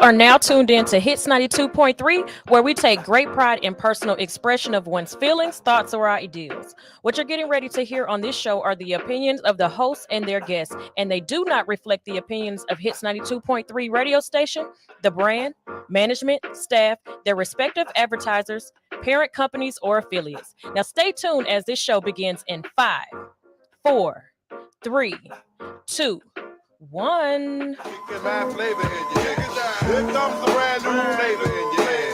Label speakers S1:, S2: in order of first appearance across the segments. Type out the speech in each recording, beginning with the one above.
S1: are now tuned in to Hits 92.3, where we take great pride in personal expression of one's feelings, thoughts, or ideals. What you're getting ready to hear on this show are the opinions of the hosts and their guests, and they do not reflect the opinions of Hits 92.3 radio station, the brand, management, staff, their respective advertisers, parent companies, or affiliates. Now, stay tuned as this show begins in 5, 4, 3, 2, 1.
S2: Kicking my flavor in your ear. Here comes the brand new flavor in your ear.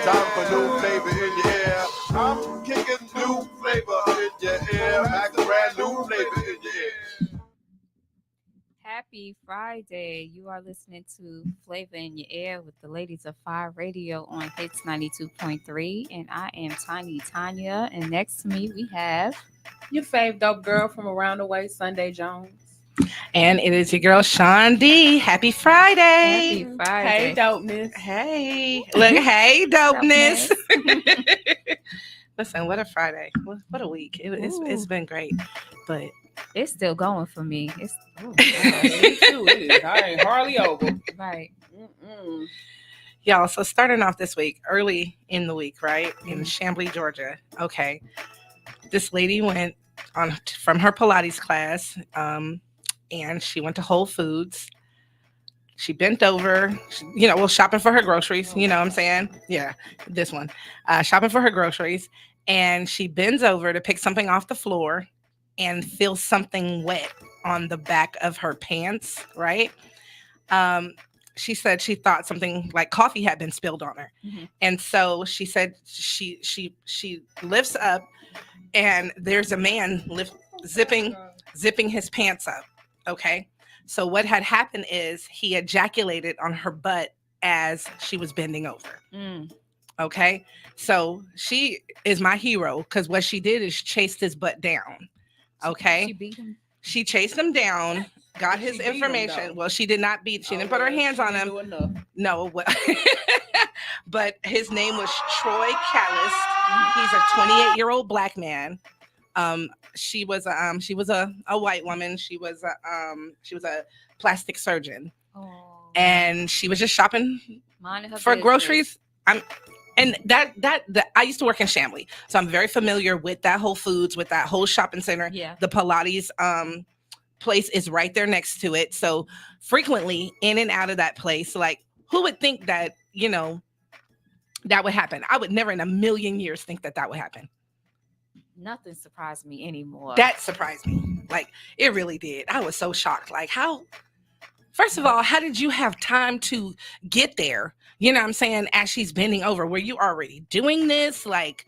S2: Time for new flavor in your ear. I'm kicking new flavor in your ear. Like a brand new flavor in your ear.
S3: Happy Friday. You are listening to Flavor in Your Air with the ladies of Fire Radio on Hits 92.3. And I am Tiny Tanya. And next to me, we have
S4: your fave dope girl from around the way, Sunday Jones.
S5: And it is your girl, Sean D. Happy Friday.
S3: Happy Friday.
S4: Hey, dopeness.
S5: Hey. Look, hey, dopeness. Listen, what a Friday. What a week. It's been great. But
S3: it's still going for me. It's
S4: me too. It is. I ain't hardly over.
S3: Right.
S5: Y'all, so starting off this week, early in the week, right? In Chamblee, Georgia. Okay. This lady went on from her Pilates class, and she went to Whole Foods. She bent over, shopping for her groceries. You know what I'm saying? Yeah, this one. Shopping for her groceries. And she bends over to pick something off the floor and feels something wet on the back of her pants, right? She said she thought something like coffee had been spilled on her. Mm-hmm. And so she said she lifts up, and there's a man zipping his pants up. Okay. So what had happened is he ejaculated on her butt as she was bending over. Okay. So she is my hero, because what she did is chased his butt down. Okay.
S3: She beat him.
S5: She chased him down, got his information. Well, she did not beat. She didn't put her hands on him. No. But his name was Troy Callis. He's a 28-year-old black man. She was a white woman. She was a plastic surgeon. And she was just shopping for groceries. And I used to work in Chamblee, so I'm very familiar with that Whole Foods, with that whole shopping center.
S3: Yeah.
S5: The Pilates place is right there next to it. So frequently in and out of that place, like, who would think that, that would happen? I would never in a million years think that would happen.
S3: Nothing surprised me anymore.
S5: That surprised me. Like, it really did. I was so shocked. Like, first of all, how did you have time to get there? You know what I'm saying? As she's bending over, were you already doing this? Like,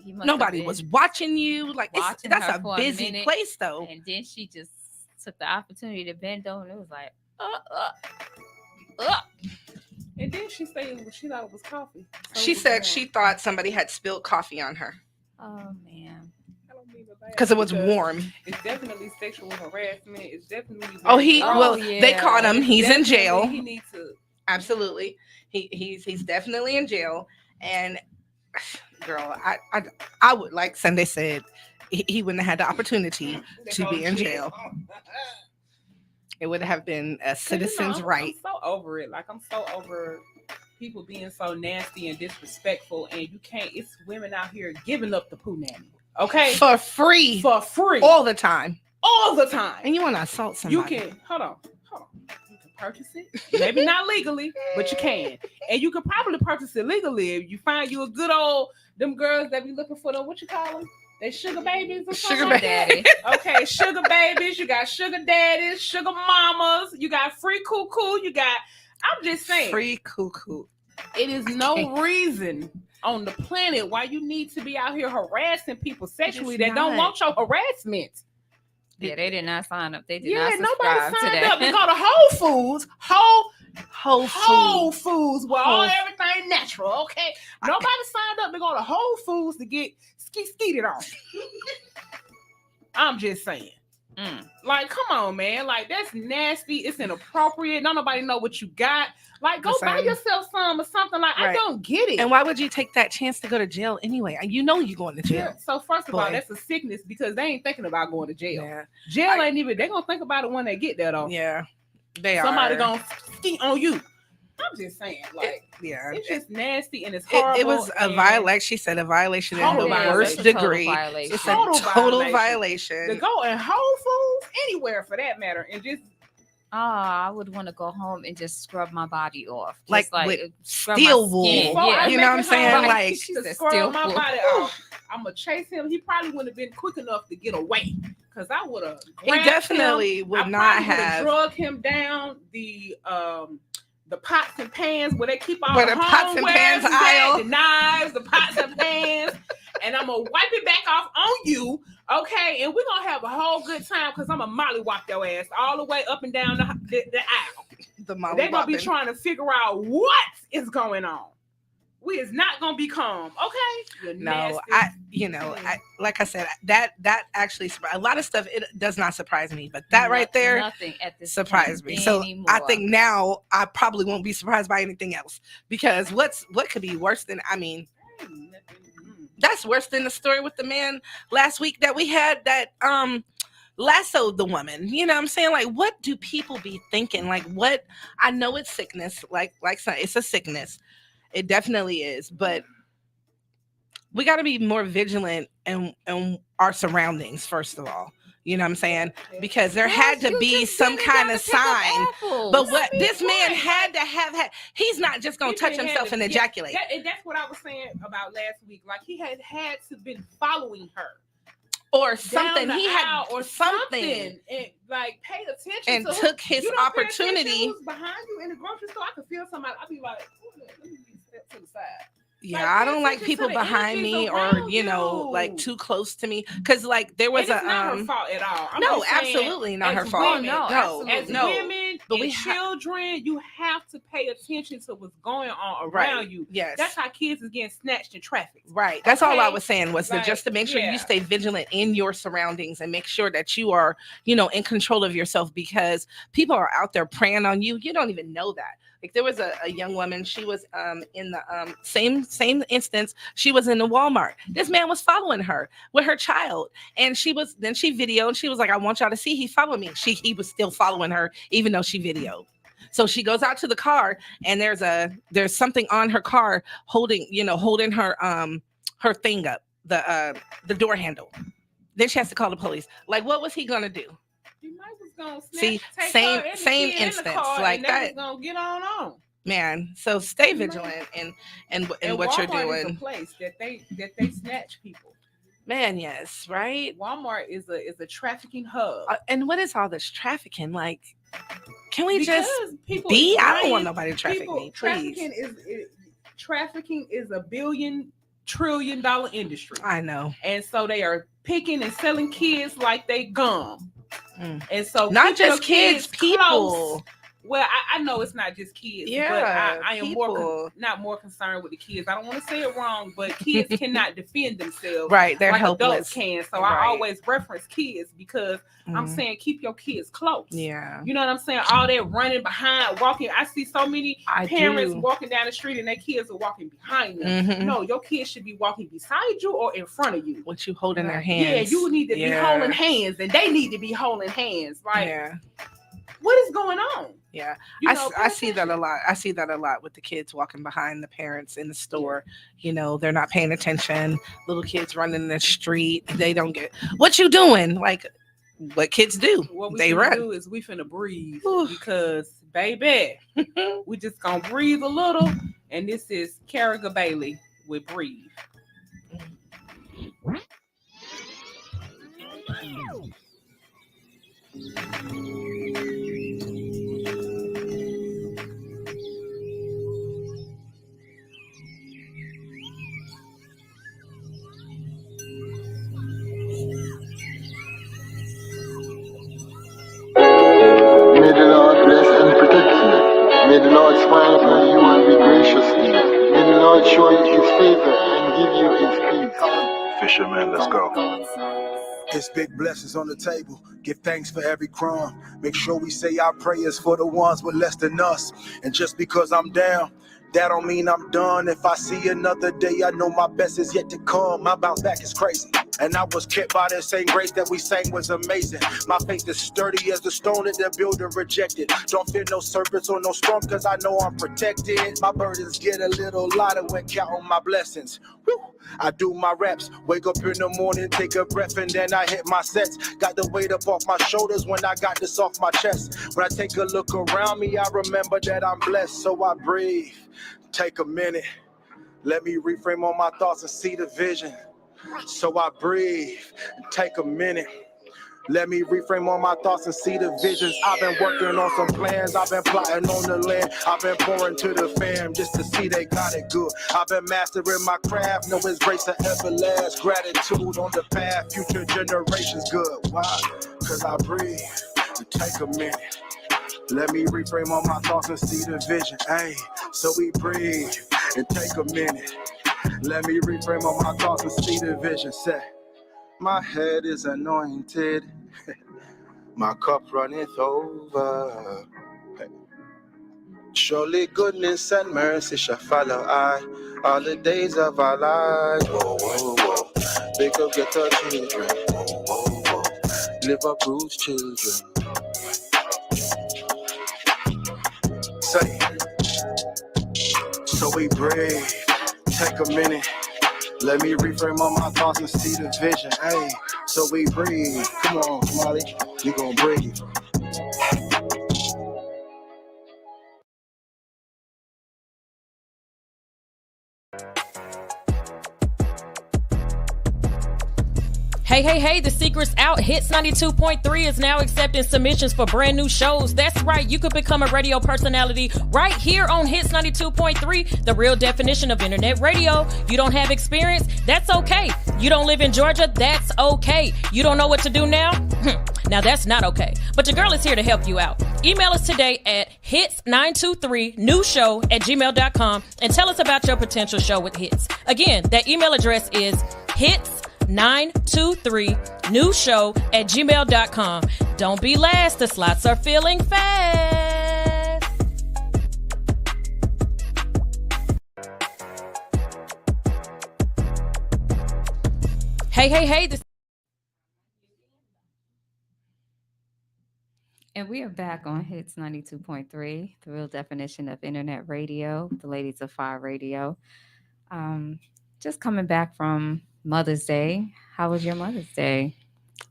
S5: nobody was watching you. Like, that's a busy place, though.
S3: And then she just took the opportunity to bend over, and it was like,
S4: And then she said she thought it was coffee. So
S5: she said she thought somebody had spilled coffee on her.
S3: Oh, man.
S5: Because it was warm.
S4: It's definitely sexual harassment. It's definitely.
S5: They caught him. He's in jail.
S4: He needs to.
S5: Absolutely. He's definitely in jail. And girl, I would, like Sunday said, he wouldn't have had the opportunity to be in jail. It would have been a citizen's right.
S4: I'm so over it. Like, I'm so over people being so nasty and disrespectful, and you can't. It's women out here giving up the poo nanny. Okay,
S5: for free, all the time. And you want to assault somebody?
S4: You can hold on. You can purchase it, maybe not legally, but you can, and you can probably purchase it legally if you find you a good old them girls that be looking for them. What you call them? They sugar babies or something?
S5: Sugar daddy.
S4: Okay, sugar babies. You got sugar daddies, sugar mamas. You got free cuckoo. I'm just saying.
S5: Free cuckoo.
S4: It is no reason on the planet why you need to be out here harassing people sexually that don't want your harassment.
S3: Yeah, they did not sign up. They did not subscribe
S4: nobody signed
S3: to
S4: up.
S3: that.
S4: They go to Whole Foods where everything natural. Okay, nobody signed up to go to Whole Foods to get skeeted on. I'm just saying. Like, come on, man. Like, that's nasty. It's inappropriate. Don't nobody know what you got. Like, go buy yourself some or something. Like, right. I don't get it.
S5: And why would you take that chance to go to jail anyway? You know you're going to jail.
S4: Yeah. So first of all, that's a sickness because they ain't thinking about going to jail. Yeah. Jail ain't even, they're going to think about it when they get there, though.
S5: Yeah.
S4: Somebody
S5: are.
S4: gonna ski on you. I'm just saying, like,
S5: Yeah,
S4: it's just nasty and it's horrible.
S5: it was a violation. She said a violation in
S4: Total
S5: the
S4: violation.
S5: worst
S3: It's a total
S5: degree.
S3: violation.
S5: It's a
S4: Total
S5: total
S4: violation.
S5: violation.
S4: To go in Whole Foods, anywhere for that matter, and just
S3: I would want to go home and just scrub my body off.
S5: Like
S3: Just
S5: with
S3: scrub
S5: steel
S3: my
S5: wool.
S3: skin.
S4: before I
S3: Yeah.
S5: You know
S4: make
S5: what I'm
S4: it
S5: saying?
S4: home,
S5: Like,
S3: She
S4: to
S3: said
S4: scrub
S3: steel
S4: my
S3: wool.
S4: body off, I'm gonna chase him. He probably wouldn't have been quick enough to get away, because I would have.
S5: he definitely would not have.
S4: Drug him down the pots and pans where they keep all
S5: Where
S4: the
S5: the pots and
S4: homewares
S5: pans
S4: is at,
S5: aisle.
S4: the knives, the pots and pans, and I'm gonna wipe it back off on you, okay? And we're gonna have a whole good time, because I'm gonna mollywop your ass all the way up and down the aisle. They're gonna be trying to figure out what is going on. We is not gonna be calm, okay? You're
S5: No,
S4: nasty.
S5: like I said, that actually a lot of stuff. It does not surprise me, but that right there
S3: Nothing at this
S5: surprised
S3: point
S5: me. So
S3: anymore.
S5: I think now I probably won't be surprised by anything else, because what could be worse than? I mean, that's worse than the story with the man last week that we had that lassoed the woman. You know what I'm saying? Like, what do people be thinking? Like, what? I know it's sickness, like it's a sickness. It definitely is, but we got to be more vigilant in our surroundings, first of all. You know what I'm saying? Because there had to be some kind of sign. But what this man had to have had, he's not just going to touch himself and ejaculate.
S4: And that's what I was saying about last week. Like, he had to been following her.
S5: Or something. He had
S4: or something. And like, paid attention
S5: and
S4: to
S5: took his
S4: you don't pay
S5: opportunity.
S4: attention who's behind you in the grocery store. I could feel somebody. I'd be like, let me step to the side.
S5: Yeah,
S4: Like,
S5: I don't like
S4: attention to
S5: people
S4: the
S5: behind me,
S4: energies
S5: or
S4: around
S5: like
S4: you.
S5: too close to me. Because like there was
S4: And it's not her fault at all. I'm
S5: no,
S4: just saying,
S5: absolutely not her
S4: as
S5: fault.
S4: women-
S3: no,
S5: no,
S4: As
S5: no.
S4: women
S5: But
S4: and
S5: we
S4: children, you have to pay attention to what's going on around
S5: Right.
S4: you.
S5: Yes.
S4: That's how kids is getting snatched in traffic.
S5: Right. That's all I
S4: Okay?
S5: was saying was
S4: Like,
S5: just to make sure
S4: yeah.
S5: you stay vigilant in your surroundings and make sure that you are, in control of yourself, because people are out there preying on you. You don't even know that. Like there was a young woman, she was in the same instance, she was in the Walmart. This man was following her with her child, and she videoed, she was like, I want y'all to see he followed me. He was still following her even though she videoed. So she goes out to the car, and there's something on her car holding her thing up, the door handle. Then she has to call the police. Like, what was he gonna do?
S4: You might was gonna
S5: See,
S4: take
S5: same-
S4: her and the
S5: same
S4: kid in the
S5: instance,
S4: car,
S5: like
S4: and
S5: that.
S4: was gonna get on.
S5: Man, so stay vigilant in what
S4: Walmart
S5: you're
S4: is a
S5: doing.
S4: place that they snatch people.
S5: Man, yes, right?
S4: Walmart is a trafficking hub.
S5: And what is all this trafficking? Like, can we
S4: Because
S5: just
S4: people
S5: be?
S4: is
S5: I don't
S4: buying-
S5: want nobody to traffic
S4: people-
S5: me, please.
S4: Trafficking is a $1 trillion industry.
S5: I know.
S4: And so they are picking and selling kids like they gum. And so
S5: Not
S4: keep your
S5: just kids, people.
S4: close. Well, I know it's not just kids,
S5: Yeah,
S4: but I am
S5: people.
S4: not more concerned with the kids. I don't want to say it wrong, but kids cannot defend themselves.
S5: Right, they're
S4: like
S5: helpless.
S4: adults can. So
S5: Right.
S4: I always reference kids because I'm saying keep your kids close.
S5: Yeah.
S4: You know what I'm saying? All that running behind, walking. I see so many parents
S5: do.
S4: walking down the street and their kids are walking behind them.
S5: Mhm.
S4: No, your kids should be walking beside you or in front of you.
S5: What you hold in their
S4: Yeah,
S5: hands?
S4: you need to be holding hands, and they need to be holding hands. Like,
S5: Yeah.
S4: what is going on?
S5: Yeah,
S4: You know,
S5: I see that a lot. I see that a lot with the kids walking behind the parents in the store. They're not paying attention. Little kids running in the street. They don't get what you doing. Like what kids do.
S4: What we
S5: They
S4: finna
S5: run.
S4: do is we finna breathe
S5: Ooh.
S4: because, baby, we just gonna breathe a little. And this is Carriga Bailey with Breathe.
S6: May the Lord bless and protect you. May the Lord smile upon you and be gracious to you. May the Lord show you his favor and give you his peace.
S2: Fisherman, let's go.
S7: It's big blessings on the table. Give thanks for every crumb. Make sure we say our prayers for the ones with less than us. And just because I'm down, that don't mean I'm done. If I see another day, I know my best is yet to come. My bounce back is crazy. And I was kept by that same grace that we sang was amazing. My faith is sturdy as the stone that the builder rejected. Don't fear no serpents or no storm, cause I know I'm protected. My burdens get a little lighter when counting my blessings. Woo. I do my reps, wake up in the morning, take a breath, and then I hit my sets. Got the weight up off my shoulders when I got this off my chest. When I take a look around me, I remember that I'm blessed, so I breathe. Take a minute, let me reframe all my thoughts and see the vision. So I breathe, take a minute. Let me reframe all my thoughts and see the visions. I've been working on some plans. I've been plotting on the land. I've been pouring to the fam just to see they got it good. I've been mastering my craft. Know His grace will ever last. Gratitude on the path. Future generations good. Why? Cause I breathe. Take a minute. Let me reframe all my thoughts and see the vision. Hey, so we breathe and take a minute. Let me reframe all my thoughts and see the vision. Say, my head is anointed. My cup runneth over. Surely goodness and mercy shall follow I all the days of our lives. Whoa, whoa, whoa. Big up ghetto children. Whoa, whoa, whoa. Live up bruised children. Say, so we breathe. Take a minute. Let me reframe all my thoughts and see the vision. Hey, so we breathe. Come on, Molly. We gon' breathe.
S1: Hey, the secret's out. Hits 92.3 is now accepting submissions for brand new shows. That's right, you could become a radio personality right here on Hits 92.3, the real definition of internet radio. You don't have experience? That's okay. You don't live in Georgia? That's okay. You don't know what to do now? Now that's not okay. But your girl is here to help you out. Email us today at hits923newshow@gmail.com and tell us about your potential show with Hits. Again, that email address is hits923newshow@gmail.com. Don't be last. The slots are filling fast. Hey.
S3: And we are back on Hits 92.3, the real definition of internet radio, the ladies of Fire Radio. Just coming back from Mother's Day. How was your Mother's Day?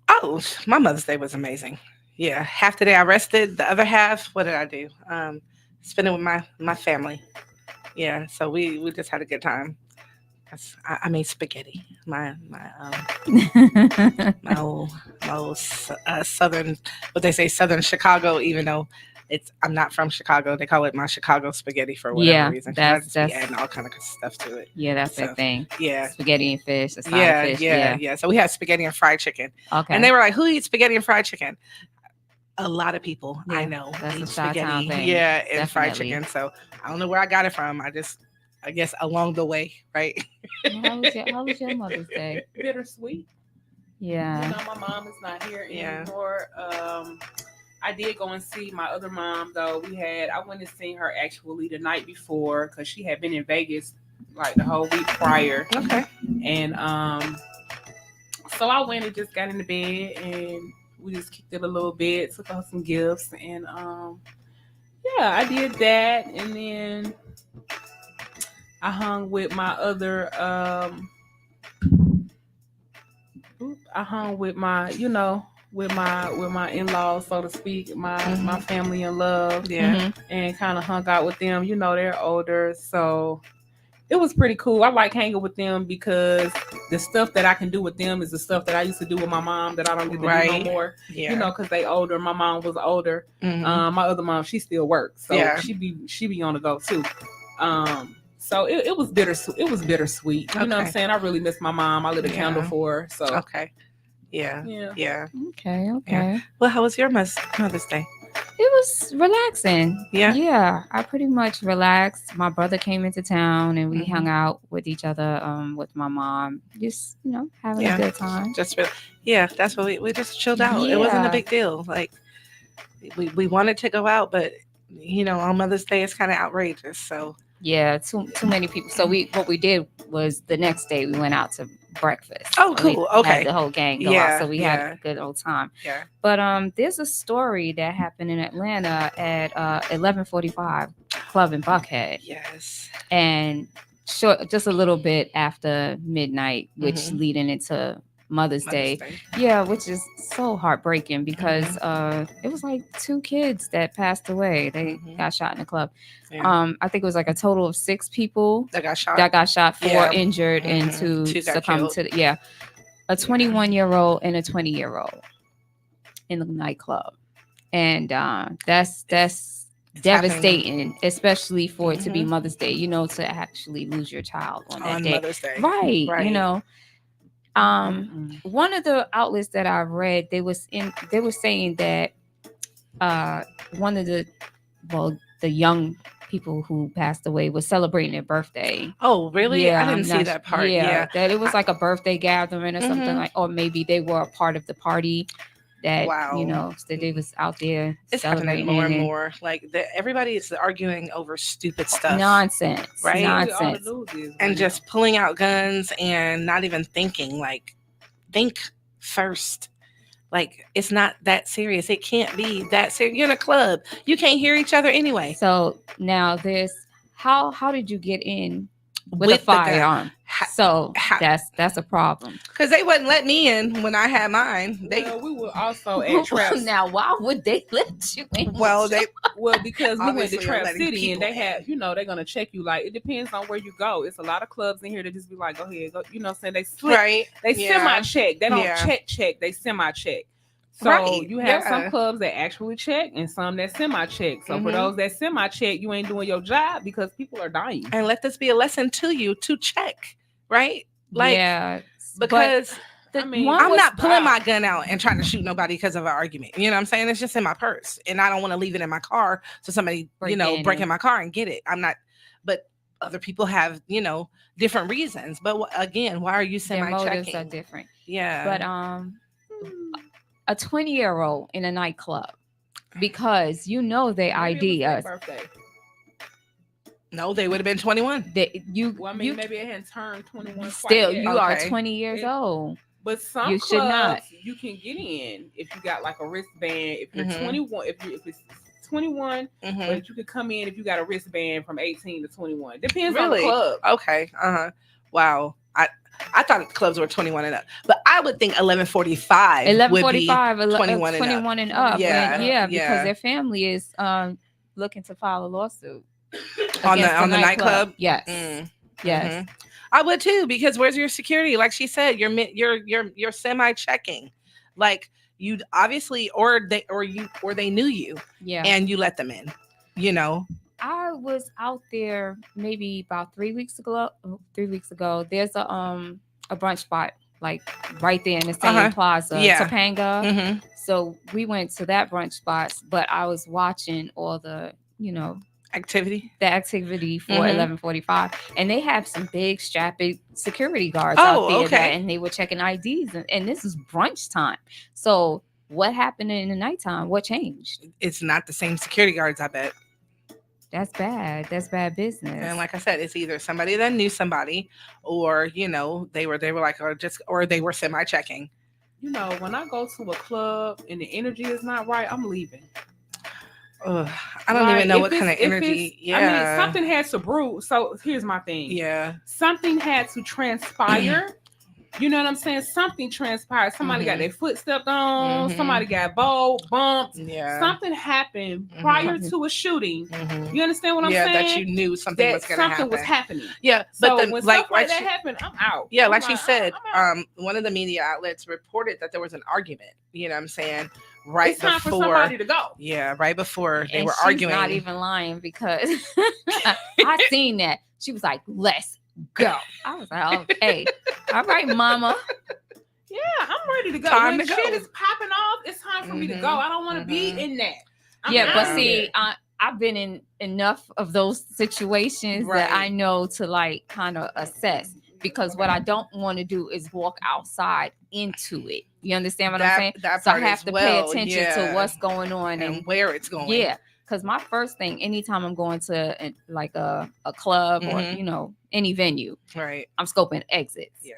S5: Oh, my Mother's Day was amazing. Yeah, half the day I rested. The other half, what did I do? Spend it with my family. Yeah, so we just had a good time. I made spaghetti. My old southern, what they say, southern Chicago. Even though I'm not from Chicago, they call it my Chicago spaghetti for whatever reason. That's adding all kind of stuff to it.
S3: Yeah, that's the thing.
S5: Yeah,
S3: spaghetti and fish. A side of fish.
S5: Yeah. So we had spaghetti and fried chicken.
S3: Okay.
S5: And they were like, "Who eats spaghetti and fried chicken?" A lot of people I know
S3: that's
S5: eat
S3: a spaghetti
S5: thing. Yeah, and fried chicken. So I don't know where I got it from. I guess along the way, right?
S3: How was your Mother's Day?
S4: Bittersweet.
S3: Yeah.
S4: You know, my mom is not here anymore. I did go and see my other mom, though. I went and seen her actually the night before because she had been in Vegas like the whole week prior.
S5: Okay.
S4: And so I went and just got in the bed and we just kicked it a little bit, took out some gifts, and I did that, and then I hung with my other with my in-laws, so to speak, my family in love, and kind of hung out with them. You know, they're older, so it was pretty cool. I like hanging with them because the stuff that I can do with them is the stuff that I used to do with my mom that I don't get to do no more. Yeah. You know, because they older. My mom was older. My other mom, she still works, so she be on the go too. So it was bittersweet. It was bittersweet. You know what I'm saying? I really miss my mom. I lit a candle for her. So
S5: okay. Yeah.
S3: Okay.
S5: Yeah. Well, how was your Mother's Day?
S3: It was relaxing.
S5: Yeah.
S3: I pretty much relaxed. My brother came into town and we hung out with each other. With my mom, just having a good time.
S5: That's what we just chilled out. It wasn't a big deal. Like we wanted to go out, but on Mother's Day it's kind of outrageous. So
S3: yeah, too many people. So what we did was the next day. We went out to breakfast.
S5: Oh,
S3: So we
S5: cool.
S3: had
S5: Okay.
S3: the whole gang go
S5: Yeah,
S3: out, so we had a good old time.
S5: Yeah.
S3: But there's a story that happened in Atlanta at 11:45 Club in Buckhead.
S5: Yes.
S3: And just a little bit after midnight, which leading into Mother's Day. Yeah, which is so heartbreaking because it was like 2 kids that passed away. They got shot in the club. Yeah. I think it was like a total of 6 people
S5: that got shot.
S3: 4 injured, and 2 succumbed to a 21-year-old and a 20-year-old in the nightclub. And that's devastating, especially for it to be Mother's Day, to actually lose your child on that day.
S5: Mother's Day.
S3: Right. One of the outlets that I read, they were saying that one of the young people who passed away was celebrating their birthday.
S5: Oh, really?
S3: Yeah,
S5: I didn't see that part.
S3: Yeah, that it was like a birthday gathering or something like, or maybe they were a part of the party. That that they was out there.
S5: It's happening more and more. Like everybody is arguing over stupid stuff,
S3: nonsense,
S5: right?
S3: Nonsense,
S5: and just pulling out guns and not even thinking. Like, think first. Like, it's not that serious. It can't be that serious. You're in a club. You can't hear each other anyway.
S3: So now there's how did you get in with a firearm? So that's a problem.
S5: Because they wouldn't let me in when I had mine.
S4: We were also at Trap.
S3: Now, why would they let you in?
S4: Well, because we went to Trap City and they had, they're gonna check you. Like, it depends on where you go. It's a lot of clubs in here that just be like, go ahead, go. Saying they slip, right? They semi-check. They don't check. They semi-check. So you have some clubs that actually check and some that semi-check. So for those that semi-check, you ain't doing your job because people are dying.
S5: And let this be a lesson to you to check, right? Like, because I'm not pulling my gun out and trying to shoot nobody because of an argument. You know what I'm saying? It's just in my purse, and I don't want to leave it in my car so somebody, breaking my car and get it. I'm not, but other people have, different reasons. But again, why are you semi-checking?
S3: Their motives are different.
S5: Yeah.
S3: But a 20-year-old in a nightclub, because they ID us.
S5: No, they would have been 21.
S4: Maybe it hadn't turned 21.
S3: Still, you are 20 years old.
S4: But some clubs you can get in if you got like a wristband. If you're 21, if it's 21, but you could come in if you got a wristband from 18 to 21. Depends on the club.
S5: Okay. Wow. I thought clubs were 21 and up, but I would think 11:45 would be 21
S3: and up.
S5: Yeah,
S3: because their family is looking to file a lawsuit
S5: on the nightclub.
S3: Yes, yes,
S5: I would too, because where's your security? Like she said, you're semi-checking, like you obviously, or they knew you, and you let them in,
S3: I was out there maybe about 3 weeks ago. There's a brunch spot like right there in the same plaza, Topanga. So we went to that brunch spot, but I was watching all the activity for 11:45, and they have some big strappy security guards out there, and they were checking IDs, and this is brunch time. So what happened in the nighttime? What changed?
S5: It's not the same security guards, I bet.
S3: That's bad. That's bad business.
S5: And like I said, it's either somebody that knew somebody, or they were like, or they were semi-checking.
S4: When I go to a club and the energy is not right, I'm leaving.
S5: I don't even know what kind of energy. Yeah,
S4: something has to brew. So here's my thing.
S5: Yeah,
S4: something had to transpire. You know what I'm saying? Something transpired. Somebody got their foot stepped on. Somebody got bumped. Yeah. Something happened prior to a shooting. You understand what I'm saying?
S5: Yeah, that you knew something was going to happen.
S4: Something was happening.
S5: Yeah,
S4: but when stuff like that happened, I'm out.
S5: Yeah, like she said, one of the media outlets reported that there was an argument. You know what I'm saying? Right
S4: it's time for somebody to go.
S5: Yeah, right before they were arguing.
S3: She's not even lying, because I seen that. She was like, "Let's go." I was like, "Okay, all right, mama."
S4: Yeah, I'm ready to go.
S5: Time
S4: when
S5: to
S4: shit
S5: go.
S4: is popping off, it's time for me to go. I don't want to be in that.
S3: But see, I've been in enough of those situations that I know to like kind of assess. Because what I don't want to do is walk outside into it. You understand what I'm saying?
S5: That
S3: so
S5: part
S3: I have to pay attention to what's going on
S5: and where it's going.
S3: Yeah. because my first thing, anytime I'm going to like a club or any venue,
S5: Right.
S3: I'm scoping exits.
S5: Yeah.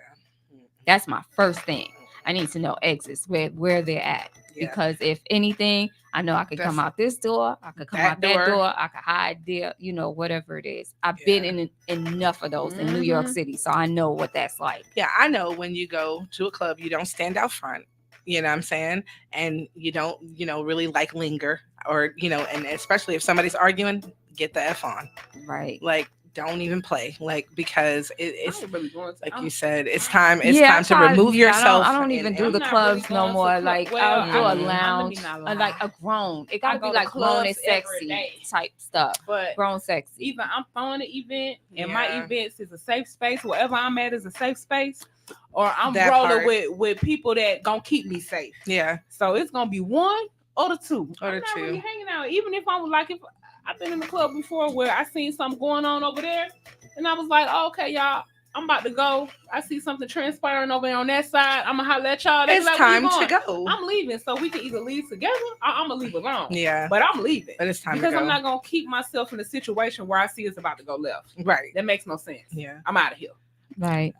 S3: That's my first thing. I need to know exits where they're at.
S5: Yeah.
S3: Because if anything, I know I could come out this door, I could come out that door, I could hide there, whatever it is. I've been in enough of those in New York City, so I know what that's like.
S5: Yeah, I know when you go to a club, you don't stand out front. You know what I'm saying? And you don't, really like linger or, and especially if somebody's arguing, get the F on.
S3: Right.
S5: Like, don't even play, like, because it's
S4: really going to,
S5: like you said, it's time to remove yourself.
S3: I don't even do the clubs no more. Like, I'll do a lounge, like a grown. It gotta be like grown and sexy type stuff.
S4: But
S3: grown sexy.
S4: Even I'm throwing an event, and my events is a safe space. Wherever I'm at is a safe space. Or I'm rolling with people that gonna keep me safe.
S5: Yeah.
S4: So it's gonna be one or the two.
S5: Or the
S4: I'm not
S5: two.
S4: really hanging out. Even if I'm like, if I've been in the club before where I seen something going on over there, and I was like, oh, okay, y'all, I'm about to go. I see something transpiring over there on that side. I'm gonna holler at y'all.
S5: It's
S4: like,
S5: time to go.
S4: I'm leaving, so we can either leave together or I'm gonna leave alone.
S5: Yeah.
S4: But I'm leaving.
S5: But it's time
S4: because
S5: to go.
S4: I'm not gonna keep myself in a situation where I see it's about to go left.
S5: Right.
S4: That makes no sense.
S5: Yeah.
S4: I'm out of here.
S3: Right.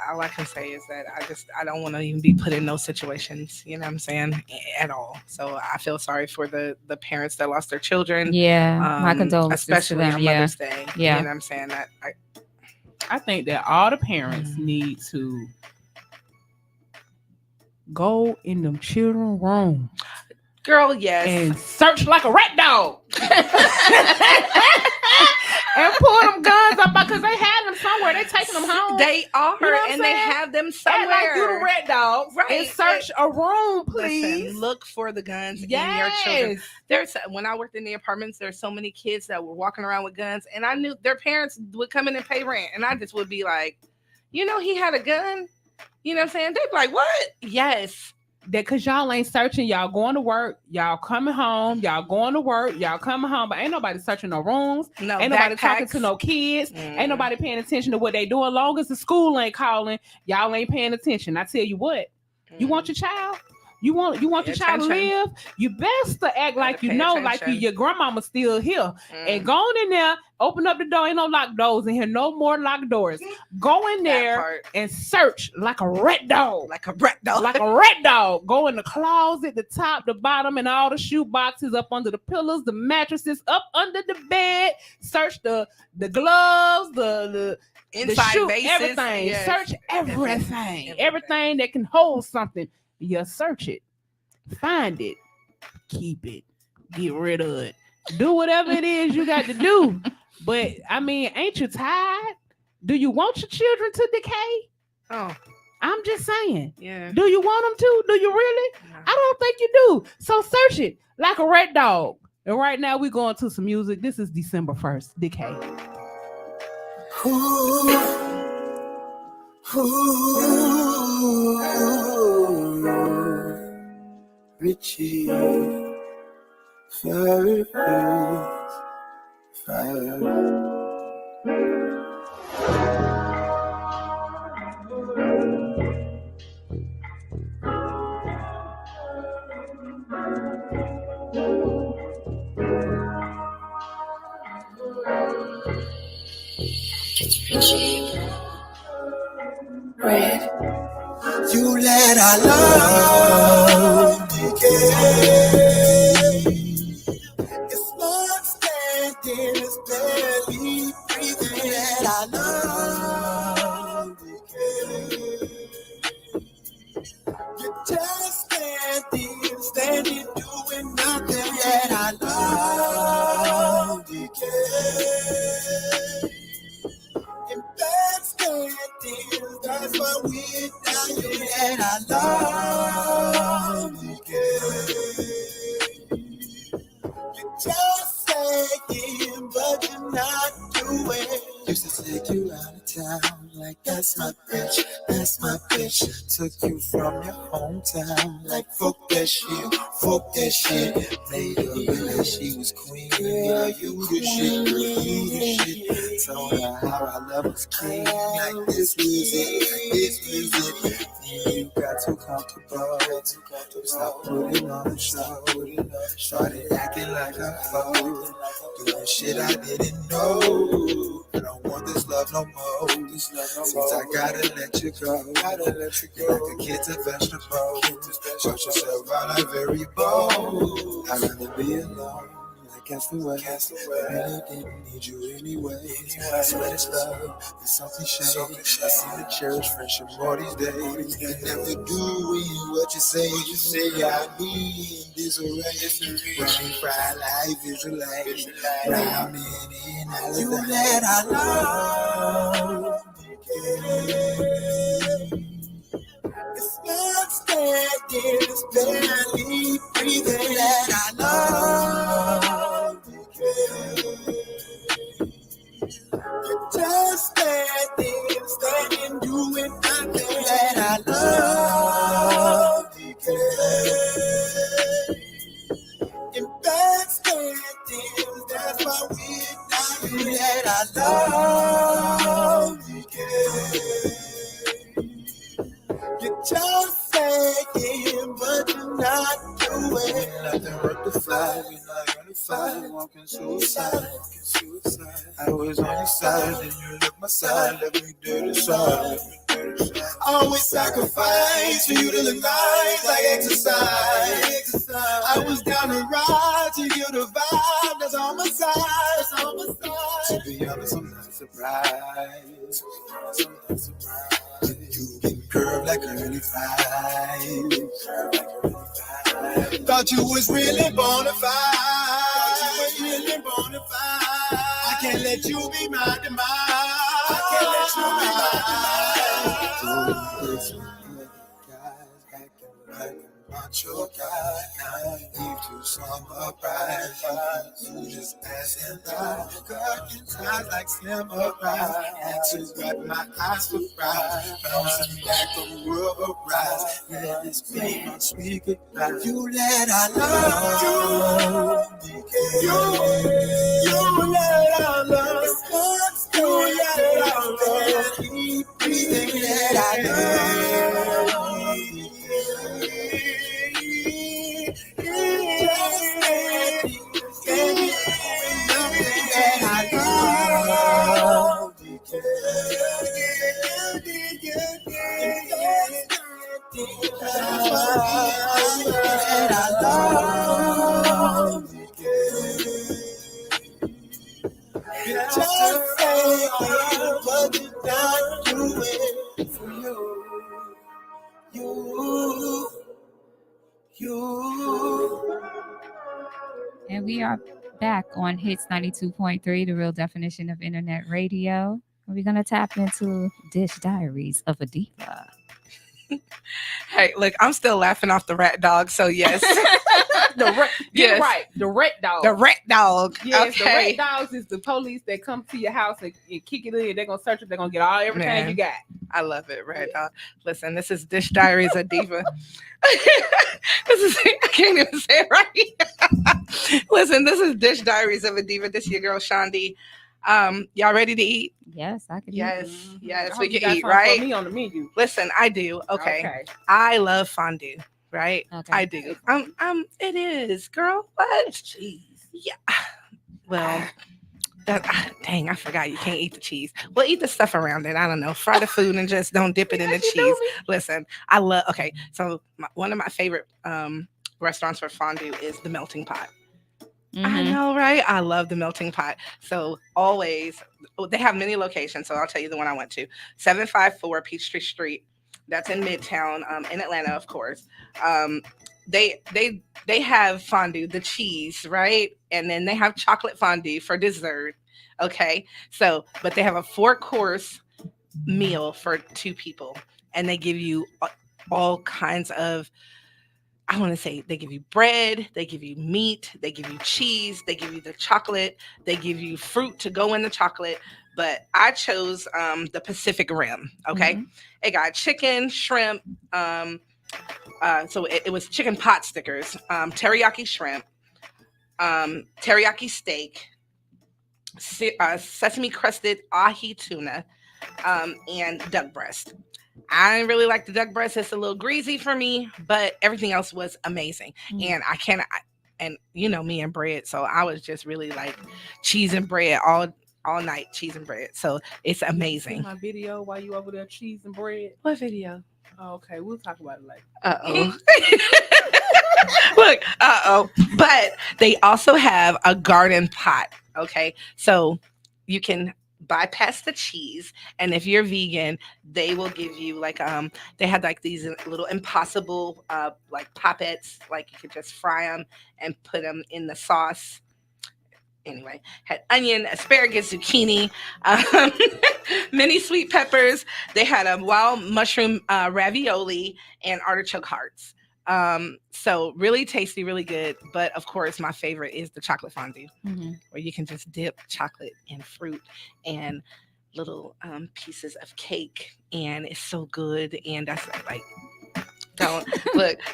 S5: All I can say is that I don't want to even be put in those situations, you know what I'm saying, at all. So I feel sorry for the parents that lost their children.
S3: Yeah, my condolences,
S5: especially
S3: to them.
S5: on Mother's Day.
S3: Yeah,
S5: you know what I'm saying.
S4: I think that all the parents need to go in them children's room,
S5: girl. Yes,
S4: and search like a rat dog. And pull them guns up because they had them somewhere. They taking them home.
S5: They are,
S4: and
S5: they have them somewhere.
S4: Act like you the rat dog,
S5: right?
S4: And search a room, please.
S5: Listen, look for the guns in your children. When I worked in the apartments, there's so many kids that were walking around with guns, and I knew their parents would come in and pay rent, and I just would be like, he had a gun. You know what I'm saying? They'd be like, what? Yes.
S4: That because y'all ain't searching, y'all going to work, y'all coming home, y'all going to work, y'all coming home, but ain't nobody searching no rooms, ain't nobody talking to no kids, ain't nobody paying attention to what they doing. Long as the school ain't calling, y'all ain't paying attention. I tell you what, you want your child, you want your child to live, you best to act like like your grandmama still here, and go on in there, open up the door, ain't no locked doors in here, no more locked doors. Go in there and search like a rat dog.
S5: Like a rat dog.
S4: Like a rat dog. Go in the closet, the top, the bottom, and all the shoe boxes, up under the pillows, the mattresses, up under the bed. Search the gloves, the
S5: inside
S4: shoe,
S5: bases,
S4: everything. Yes. Search everything. Everything that can hold something. You search it. Find it. Keep it. Get rid of it. Do whatever it is you got to do. But I mean, ain't you tired? Do you want your children to decay?
S5: Oh,
S4: I'm just saying.
S5: Yeah.
S4: Do you want them to? Do you really? No. I don't think you do. So search it like a rat dog. And right now we're going to some music. This is December 1st. Decay.
S8: Richie, fire. Red. You let our love decay. It's not standing, it's barely breathing. Let our love decay. You just standing, doing nothing. Let our love decay. In bed standing, that's why we're dying. And I love decay. You're just saying, but you're not doing. Used to take you out of down like that's my bitch, that's my bitch. Took you from your hometown like fuck that shit. Made her realize she was queen. Girl, you the shit, girl, you the shit. Told her how I love was king. Like this music. Then you got too comfortable. Stop putting on the show. Started acting like a fool. Doing shit I didn't know. I don't want this love no more. Since I gotta let you go. You're like a kid's a vegetable. Watch yourself out like very bold. I'd rather be alone. Like castaway. I really didn't need you anyway. I swear this love is something shady. I seem to cherish friendship more these days. You never doing what you say. I need disarray. Running fried life, visualize. Ramen in Alabama. You let our love begin. It's not standing, it's barely breathing. Let our love begin. You're just standing, doing nothing. Let our love begin. In backstanding, that's why we're not here. Let our love begin. You're just saying, but you're not doing nothing worth the fly. We're not gonna fight, walking suicide. I was on your side, then you left my side, let me decide. Always sacrifice for you to live life like exercise. I was down to ride to you the vibe that's on my side. To be honest, I'm not surprised. You get curved like early five. Thought you was really bona fide. I can't let you be my demise. Macho guy, naive to summer pride. You just passing by, cutting ties like samurai. Had to wipe my eyes for pride, bouncing back from rubber rides. Let this be my sweet goodbye. You let our love begin. You let our love. You let our love. Keep breathing. Let our love begin.
S3: And we are back on Hits 92.3, the real definition of internet radio. We're going to tap into Dish Diaries of a Diva.
S5: Hey, look, I'm still laughing off the rat dog, so yes.
S4: Get it right. The rat dog.
S5: The rat dog.
S4: Yes,
S5: okay.
S4: The rat dogs is the police that come to your house and kick it in. They're going to search it. They're going to get everything you got.
S5: I love it, rat dog. Listen, this is Dish Diaries of Diva. I can't even say it right. Listen, this is Dish Diaries of a Diva. This is your girl, Shandi. Y'all ready to eat?
S3: Yes, I can eat.
S5: Yes, we can eat, right?
S4: Me on the menu.
S5: Listen, I do. Okay. I love fondue, right?
S3: Okay.
S5: I do. It is, girl. What?
S4: Cheese.
S5: Yeah. Well, dang, I forgot you can't eat the cheese. Well, eat the stuff around it. I don't know. Fry the food and just don't dip it in the cheese. Listen, I love. Okay, so one of my favorite restaurants for fondue is the Melting Pot. Mm-hmm. I know, right? I love the Melting Pot. So always, they have many locations. So I'll tell you the one I went to, 754 Peachtree Street. That's in Midtown, in Atlanta, of course. They have fondue, the cheese, right? And then they have chocolate fondue for dessert. Okay. So, but they have a 4-course meal for 2 people, and they give you all kinds of, I want to say, they give you bread, they give you meat, they give you cheese, they give you the chocolate, they give you fruit to go in the chocolate, but I chose the Pacific Rim. Okay, it got chicken, shrimp. So it was chicken pot stickers, teriyaki shrimp, teriyaki steak, sesame crusted ahi tuna, and duck breast. I didn't really like the duck breast. It's a little greasy for me, but everything else was amazing. And and you know me and bread, so I was just really like cheese and bread all night, cheese and bread. So it's
S4: You see
S5: amazing.
S4: my video while you over there cheese and bread.
S5: What video?
S4: Oh, okay, we'll talk about it later.
S5: Uh-oh. Look, but they also have a garden pot. Okay, so you can bypass the cheese, and if you're vegan, they will give you like they had like these little impossible like poppets, like you could just fry them and put them in the sauce. Anyway, had onion, asparagus, zucchini, um, mini sweet peppers. They had a wild mushroom ravioli and artichoke hearts. So really tasty, really good. But of course, my favorite is the chocolate fondue, where you can just dip chocolate and fruit and little pieces of cake, and it's so good. And that's like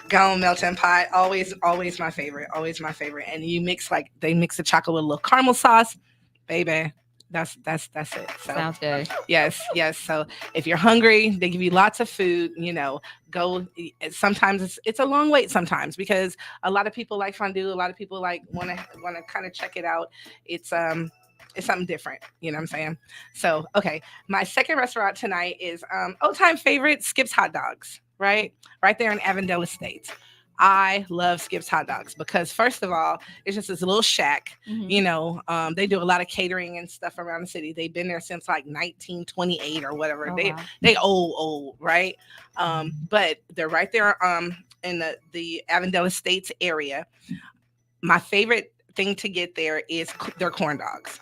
S5: gone melting pot. Always my favorite. Always my favorite. And you mix they mix the chocolate with a little caramel sauce, baby. That's it. So
S3: Sounds good.
S5: yes. So if you're hungry, they give you lots of food. You know, go. Sometimes it's a long wait sometimes because a lot of people like fondue. A lot of people want to kind of check it out. It's something different. You know what I'm saying? So okay, my second restaurant tonight is old time favorite Skip's Hot Dogs. Right there in Avondale Estates. I love Skip's Hot Dogs because first of all, it's just this little shack. You know, they do a lot of catering and stuff around the city. They've been there since like 1928 or whatever. They old, right? But they're right there in the Avondale Estates area. My favorite thing to get there is their corn dogs.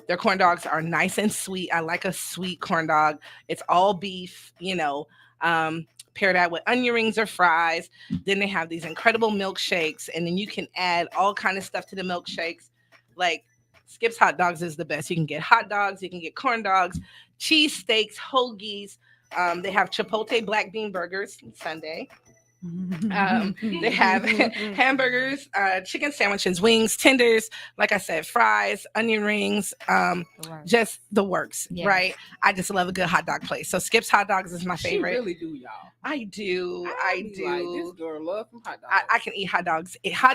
S5: Their corn dogs are nice and sweet. I like a sweet corn dog. It's all beef, you know. Pair that with onion rings or fries. Then they have these incredible milkshakes, and then you can add all kind of stuff to the milkshakes. Like Skip's Hot Dogs is the best. You can get hot dogs, you can get corn dogs, cheese steaks, hoagies. They have Chipotle black bean burgers Sunday. They have hamburgers, chicken sandwiches, wings, tenders, like I said, fries, onion rings, just the works, right? I just love a good hot dog place. So Skip's Hot Dogs is my favorite.
S4: She really do, y'all.
S5: I do.
S4: Like, this girl loves some hot dogs.
S5: I can eat hot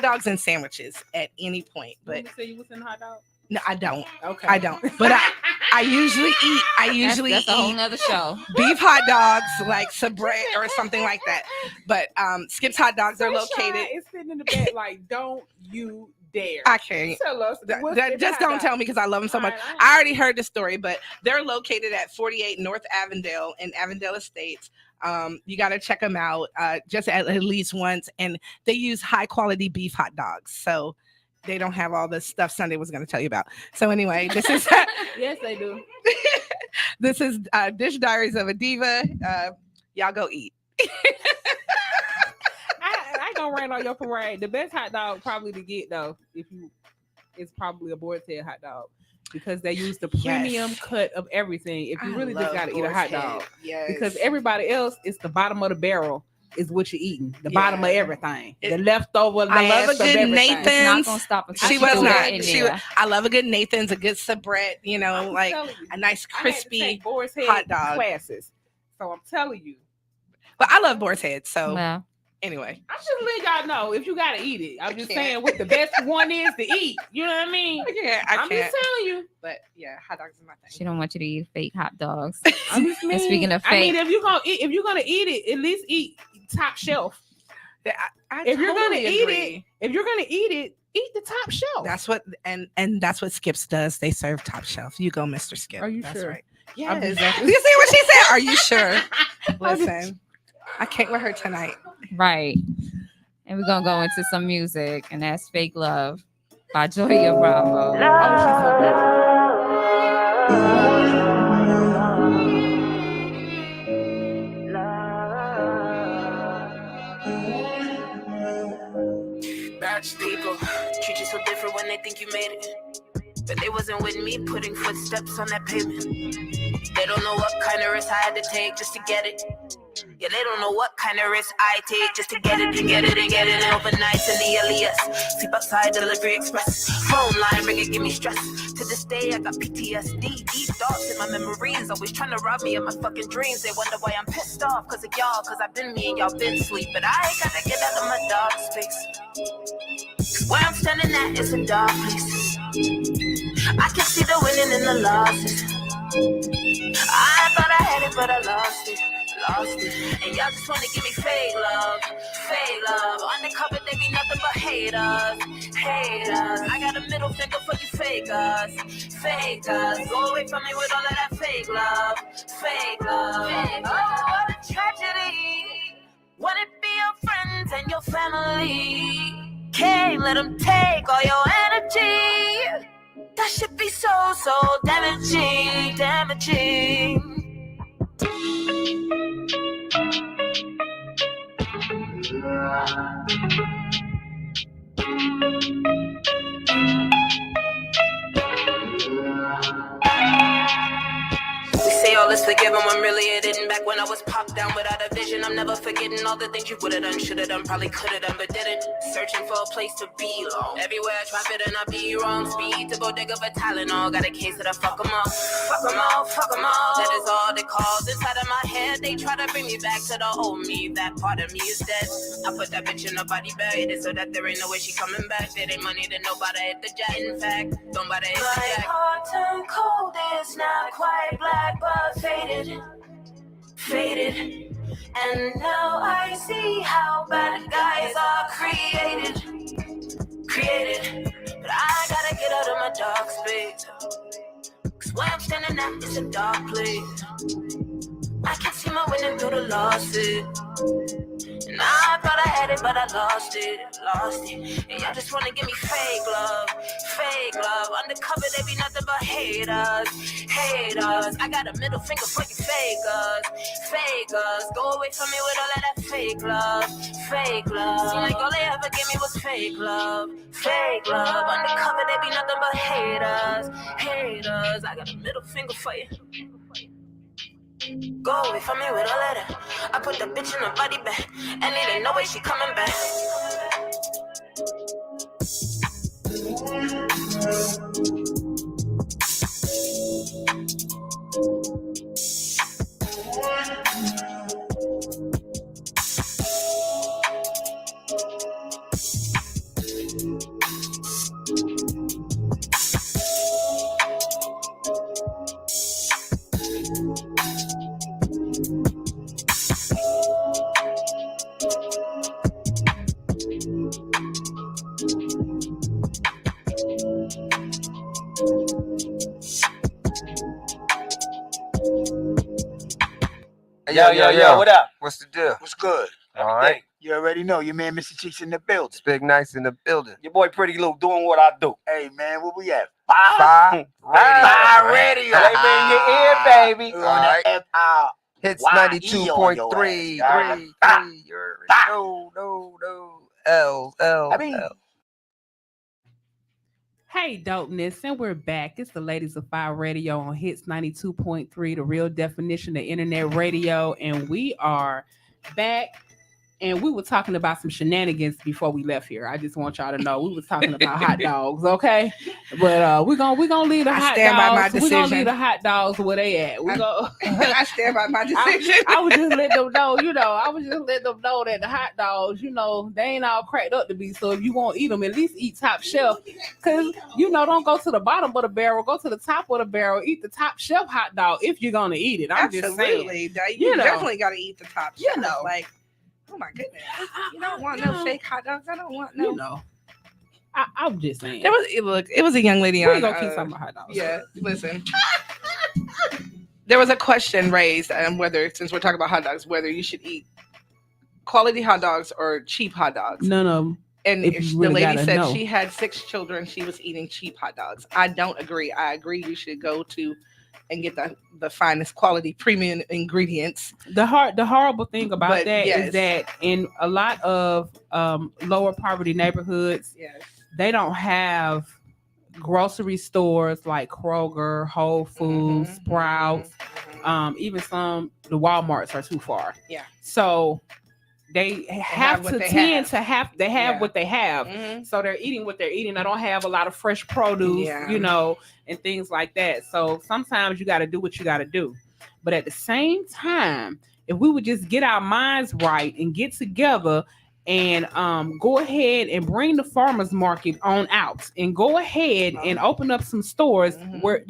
S5: dogs and sandwiches at any point. But
S4: you say you was in hot dog?
S5: No, I don't.
S4: Okay.
S5: I don't. But I usually eat.
S3: That's a whole nother show.
S5: Beef hot dogs, like sabre or something like that. But Skip's Hot Dogs are located.
S4: It's sitting in the bed like, don't you dare.
S5: I can't.
S4: Tell us.
S5: Just don't tell me because I love them so much. I already heard the story, but they're located at 48 North Avondale in Avondale Estates. You got to check them out just at least once. And they use high quality beef hot dogs. So they don't have all the stuff Sunday was going to tell you about. So anyway, this is
S4: yes, they do.
S5: This is Dish Diaries of a Diva. Y'all go eat.
S4: I gonna rain on your parade. The best hot dog probably to get though, it's probably a Boar's Head hot dog because they use the premium cut of everything. If you really just gotta eat a hot dog, because everybody else is the bottom of the barrel. Is what you're eating. The bottom of everything. The leftover.
S5: I love a good Nathan's.
S3: It's not gonna stop us.
S5: She was not. I love a good Nathan's, a good soubrette. You know, like a nice crispy hot dog.
S4: Classes. So I'm telling you.
S5: But I love Boar's Head. So anyway,
S4: I'm just letting y'all know if you gotta eat it. I'm just saying what the best one is to eat. You know what I mean?
S5: Yeah,
S4: I'm just telling you.
S5: But yeah, hot dogs is my thing.
S3: She don't want you to eat fake hot dogs.
S4: I'm just
S3: and speaking of fake,
S4: I mean, if you're gonna eat it, at least eat top shelf. If you're gonna eat it, eat the top shelf.
S5: That's what that's what Skips does. They serve top shelf. You go, Mr. Skip.
S4: Are you
S5: that's
S4: sure?
S5: Right. Yes. You see what she said? Are you sure? Listen, I can't with her tonight.
S3: Right. And we're gonna go into some music, and that's Fake Love by Joya Bravo.
S9: People treat you so different when they think you made it. but they wasn't with me putting footsteps on that pavement. They don't know what kind of risk I had to take just to get it. Yeah, they don't know what kind of risk I take just to get it and get it and get it. And overnight in the alias, sleep outside Delivery Express. Phone line ring it, give me stress. To this day, I got PTSD. Deep thoughts in my memories, always trying to rob me of my fucking dreams. They wonder why I'm pissed off, cause of y'all, cause I've been me and y'all been sleep. But I ain't gotta get out of my dark space. Where I'm standing at is a dark place. I can see the winning and the losses. I thought I had it, but I lost it. And y'all just wanna give me fake love. Undercover, they be nothing but haters. I got a middle finger for you fakers. Go away from me with all of that fake love. Oh, what a tragedy. Would it be your friends and your family? Can't let them take all your energy. That should be so damaging. We say all this forgive him, I'm really it didn't. Back when I was popped down without a vision, I'm never forgetting all the things you would've done, should've done, probably could've done, but didn't. Searching for a place to belong. Everywhere I try fit and I be wrong. Speed to bodega for Tylenol. Got a case of the fuck 'em all. That is all they cause. Inside of my head, they try to bring me back to the old me. That part of me is dead. I put that bitch in a body bag, it so that there ain't no way she coming back. There ain't money that nobody hit the jack. In fact, nobody hit the jack. My heart turned cold, it's not quite black, but faded. And now I see how bad guys are created. But I gotta get out of my dark space. Cause where I'm standing at is a dark place. I can see my winning through the losses. And I thought I had it, but I lost it. And y'all just wanna give me fake love. Undercover, they be nothing but haters. I got a middle finger for you fakers. Go away from me with all of that fake love. Seem like all they ever gave me was fake love. Undercover, they be nothing but haters. I got a middle finger for you. Go away from me with all of that. I put the bitch in a body bag, and it ain't no way she coming back.
S10: Yo, what up?
S11: What's the deal?
S10: What's good?
S11: All right.
S10: You already know your man Mr. Cheeks in the building.
S11: It's Big Nice in the building.
S10: Your boy Pretty Lou doing what I do. Hey man, where we at?
S11: Five
S10: Radio.
S11: Let me in your ear, baby.
S10: All right.
S11: Hits
S10: Y-E
S11: 92.3. No. L.
S4: I mean, hey, dopeness, and we're back. It's the Ladies of Fire Radio on Hits 92.3, the real definition of internet radio, and we are back. And we were talking about some shenanigans before we left here. I just want y'all to know we was talking about hot dogs, okay? But we're gonna leave the hot dogs. We're gonna leave the hot dogs where they at.
S5: I stand by my decision.
S4: I was just letting them know, that the hot dogs, they ain't all cracked up to be. So if you won't eat them, at least eat top shelf. Cause don't go to the bottom of the barrel, go to the top of the barrel, eat the top shelf hot dog if you're gonna eat it. I'm just saying.
S5: You definitely gotta eat the top shelf. Like, oh my goodness! You don't want no fake hot dogs. I don't want no.
S4: I'm just saying.
S5: It was a young lady
S4: We're
S5: on.
S4: gonna keep talking about hot dogs.
S5: Yeah, listen. There was a question raised, whether, since we're talking about hot dogs, whether you should eat quality hot dogs or cheap hot dogs.
S4: No.
S5: And
S4: the
S5: lady said she had 6 children. She was eating cheap hot dogs. I don't agree. I agree you should go to and get the finest quality premium ingredients.
S4: The horrible thing about is that in a lot of lower poverty neighborhoods, they don't have grocery stores like Kroger, Whole Foods, Sprouts, even the Walmarts are too far.
S5: Yeah.
S4: So they have
S5: what
S4: to
S5: they
S4: tend
S5: have.
S4: to have
S5: Yeah.
S4: what they have. So they're eating what they're eating. I don't have a lot of fresh produce, and things like that. So sometimes you got to do what you got to do. But at the same time, if we would just get our minds right and get together and go ahead and bring the farmers market on out and go ahead and open up some stores where,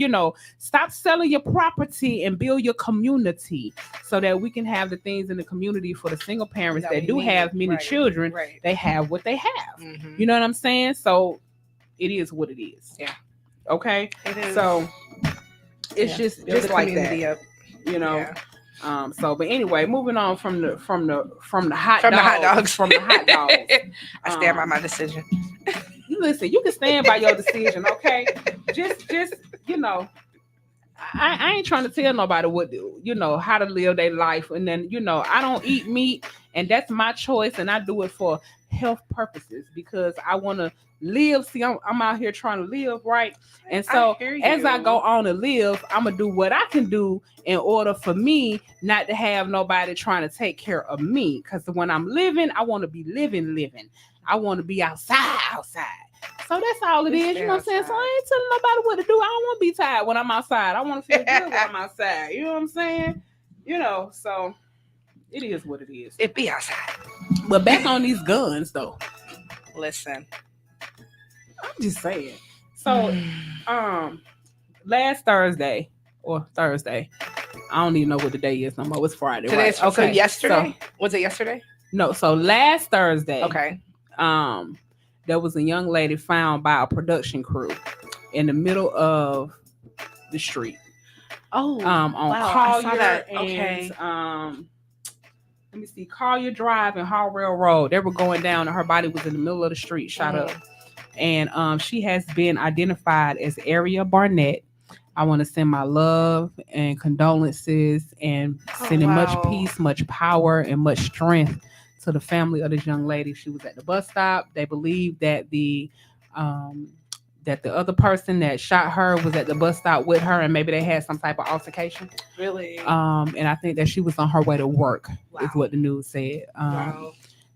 S4: stop selling your property and build your community so that we can have the things in the community for the single parents that do have many children. They have what they have. You know what I'm saying? So it is what it is.
S5: Yeah.
S4: Okay.
S5: It is.
S4: So it's just like that.
S5: Yeah.
S4: But anyway, moving on from the hot dogs.
S5: I stand by my decision.
S4: Listen, you can stand by your decision, okay? Just I ain't trying to tell nobody how to live their life. And then, I don't eat meat, and that's my choice, and I do it for health purposes because I want to live. See, I'm out here trying to live, right? And so as I go on to live, I'm going to do what I can do in order for me not to have nobody trying to take care of me. Because when I'm living, I want to be living. I want to be outside. So that's all it is. You know what I'm saying? So I ain't telling nobody what to do. I don't want to be tired when I'm outside. I want to feel good when I'm outside. You know what I'm saying? So it is what it is.
S5: It be outside.
S4: But back on these guns, though.
S5: Listen.
S4: I'm just saying. So, last Thursday, I don't even know what the day is no more. It's Friday, right?
S5: Okay. So yesterday? Was it yesterday?
S4: No. So last Thursday.
S5: Okay.
S4: There was a young lady found by a production crew in the middle of the street.
S5: Oh,
S4: on Collier
S5: I saw that.
S4: And let me see, Collier Drive and Harwell Road. They were going down, and her body was in the middle of the street, shot up. And she has been identified as Aria Barnett. I want to send my love and condolences and sending much peace, much power, and much strength to the family of this young lady. She was at the bus stop. They believe that the other person that shot her was at the bus stop with her, and maybe they had some type of altercation.
S5: Really?
S4: And I think that she was on her way to work, is what the news said.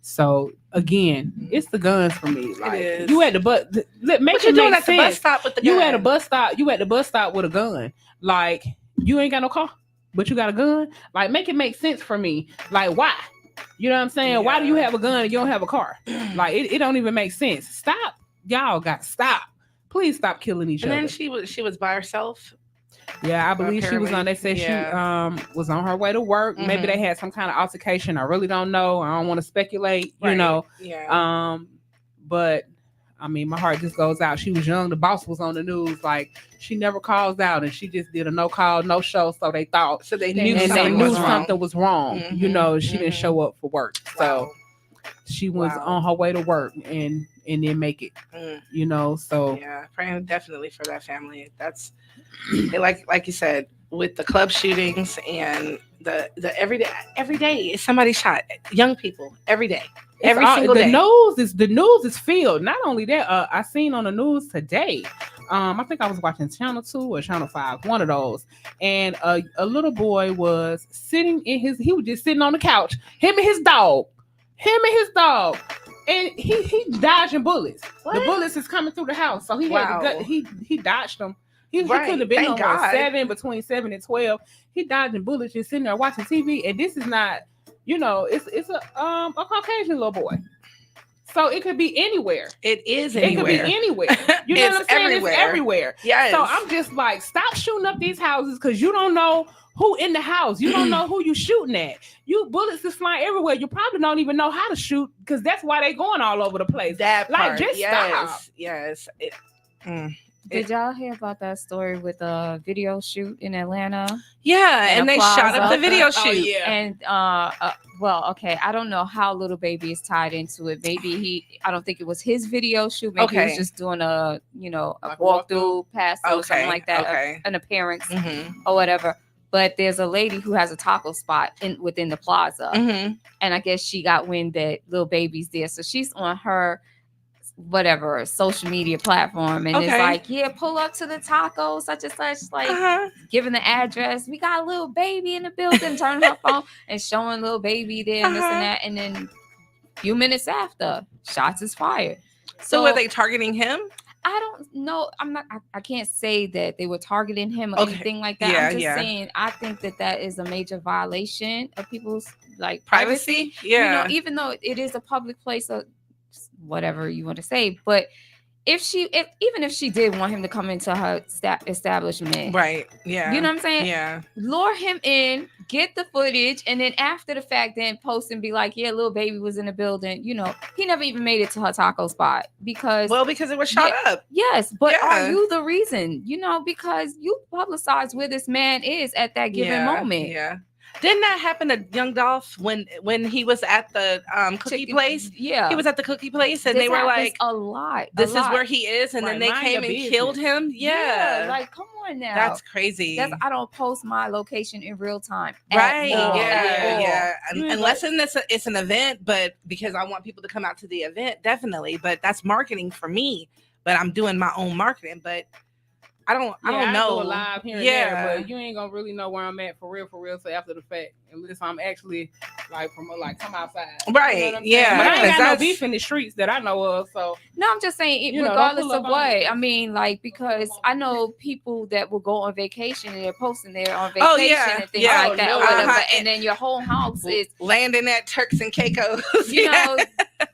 S4: So again, it's the guns for me. Like, it is. You at the bus. Make it make sense. The bus stop with the gun. You at a bus stop. You at the bus stop with a gun. Like, you ain't got no car, but you got a gun. Like, make it make sense for me. Like, why? You know what I'm saying? Yeah. Why do you have a gun and you don't have a car? Like, it don't even make sense. Stop. Y'all got to stop. Please stop killing each other.
S5: And then she was by herself.
S4: Yeah, I believe she was on. They said she was on her way to work. Maybe they had some kind of altercation. I really don't know. I don't want to speculate. You know.
S5: Yeah.
S4: But I mean, my heart just goes out. She was young. The boss was on the news. Like, she never calls out, and she just did a no call, no show. So they thought.
S5: So they
S4: knew something was wrong. You know, she didn't show up for work.
S5: Wow.
S4: So she was on her way to work and didn't make it. You know. So
S5: yeah, praying definitely for that family. That's like you said, with the club shootings and the every day is somebody shot. Young people every day. Every single day.
S4: The news is filled. Not only that, I seen on the news today. I think I was watching Channel 2 or Channel 5, one of those. And a little boy was sitting he was just sitting on the couch, him and his dog. And he dodging bullets. What? The bullets is coming through the house. So he had he dodged them. He could have been between 7 and 12. He dodging bullets, just sitting there watching TV. And this is not, it's a Caucasian little boy. So it could be anywhere.
S5: It is anywhere.
S4: It could be anywhere. You know what I'm saying?
S5: Everywhere.
S4: It's everywhere.
S5: Yes.
S4: So I'm just like, stop shooting up these houses because you don't know who in the house. You don't know who you shooting at. Bullets is flying everywhere. You probably don't even know how to shoot because that's why they going all over the place.
S5: That part.
S4: Just stop.
S5: Yes.
S3: Did y'all hear about that story with a video shoot in Atlanta?
S5: Yeah, and they shot up the video shoot.
S3: Oh, yeah. And okay, I don't know how Little Baby is tied into it. Maybe I don't think it was his video shoot. Maybe he was just doing a walkthrough, pass or something like that, an appearance or whatever. But there's a lady who has a taco spot within the plaza, and I guess she got wind that Little Baby's there, so she's on her whatever social media platform, and it's
S5: Okay.
S3: like, yeah, pull up to the taco such and such, like giving the address. We got a little baby in the building, turning her phone and showing little baby there and this and that, and then a few minutes after, shots is fired.
S5: So are they targeting him?
S3: I don't know. I can't say that they were targeting him or anything like that. I'm just saying, I think that is a major violation of people's like privacy.
S5: Yeah.
S3: You know, even though it is a public place or whatever you want to say, but even if she did want him to come into her establishment,
S5: right? Yeah,
S3: you know what I'm saying?
S5: Yeah,
S3: lure him in, get the footage, and then after the fact, then post and be like, "Yeah, little baby was in the building." You know, he never even made it to her taco spot because
S5: it was shot up.
S3: Yes, but are you the reason? You know, because you publicize where this man is at that given moment.
S5: Yeah. Didn't that happen to Young Dolph when he was at the cookie place?
S3: Yeah,
S5: he was at the cookie place, and they were like,
S3: "A lot.
S5: This is where he is," and then they came and killed him. Yeah,
S3: like come on now,
S5: that's crazy.
S3: I don't post my location in real time,
S5: right? Yeah. Unless it's an event, but because I want people to come out to the event, definitely. But that's marketing for me. But I'm doing my own marketing, but. I don't know.
S4: Do a live here and there, but you ain't gonna really know where I'm at for real. So after the fact, unless I'm actually like come outside,
S5: right?
S4: You know what
S5: Yeah,
S4: but I ain't got no beef in the streets that I know of. So
S3: no, I'm just saying, regardless of what, I mean, like because I know people that will go on vacation and they're posting there on vacation and things like that, or whatever, and then your whole house is
S5: landing at Turks and Caicos.
S3: You know,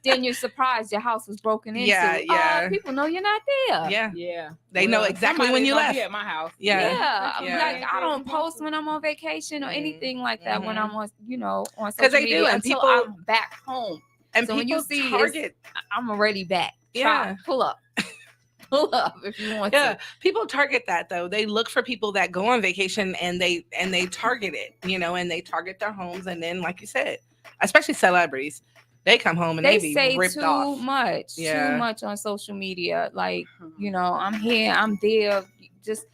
S3: then you're surprised your house was broken into.
S5: Yeah.
S3: People know you're not there.
S4: Yeah.
S5: They know exactly when you left.
S4: At my house.
S3: Yeah. Like I don't post when I'm on vacation or anything like that when I'm on, on social media until I'm back home.
S5: And
S3: so when you see
S5: target,
S3: I'm already back.
S5: Yeah.
S3: Pull up. Pull up if you want to.
S5: People target that though. They look for people that go on vacation and they target it, and they target their homes, and then like you said, especially celebrities. They come home and they be
S3: say
S5: ripped
S3: too
S5: off.
S3: Too much on social media. Like, I'm here, I'm there. Just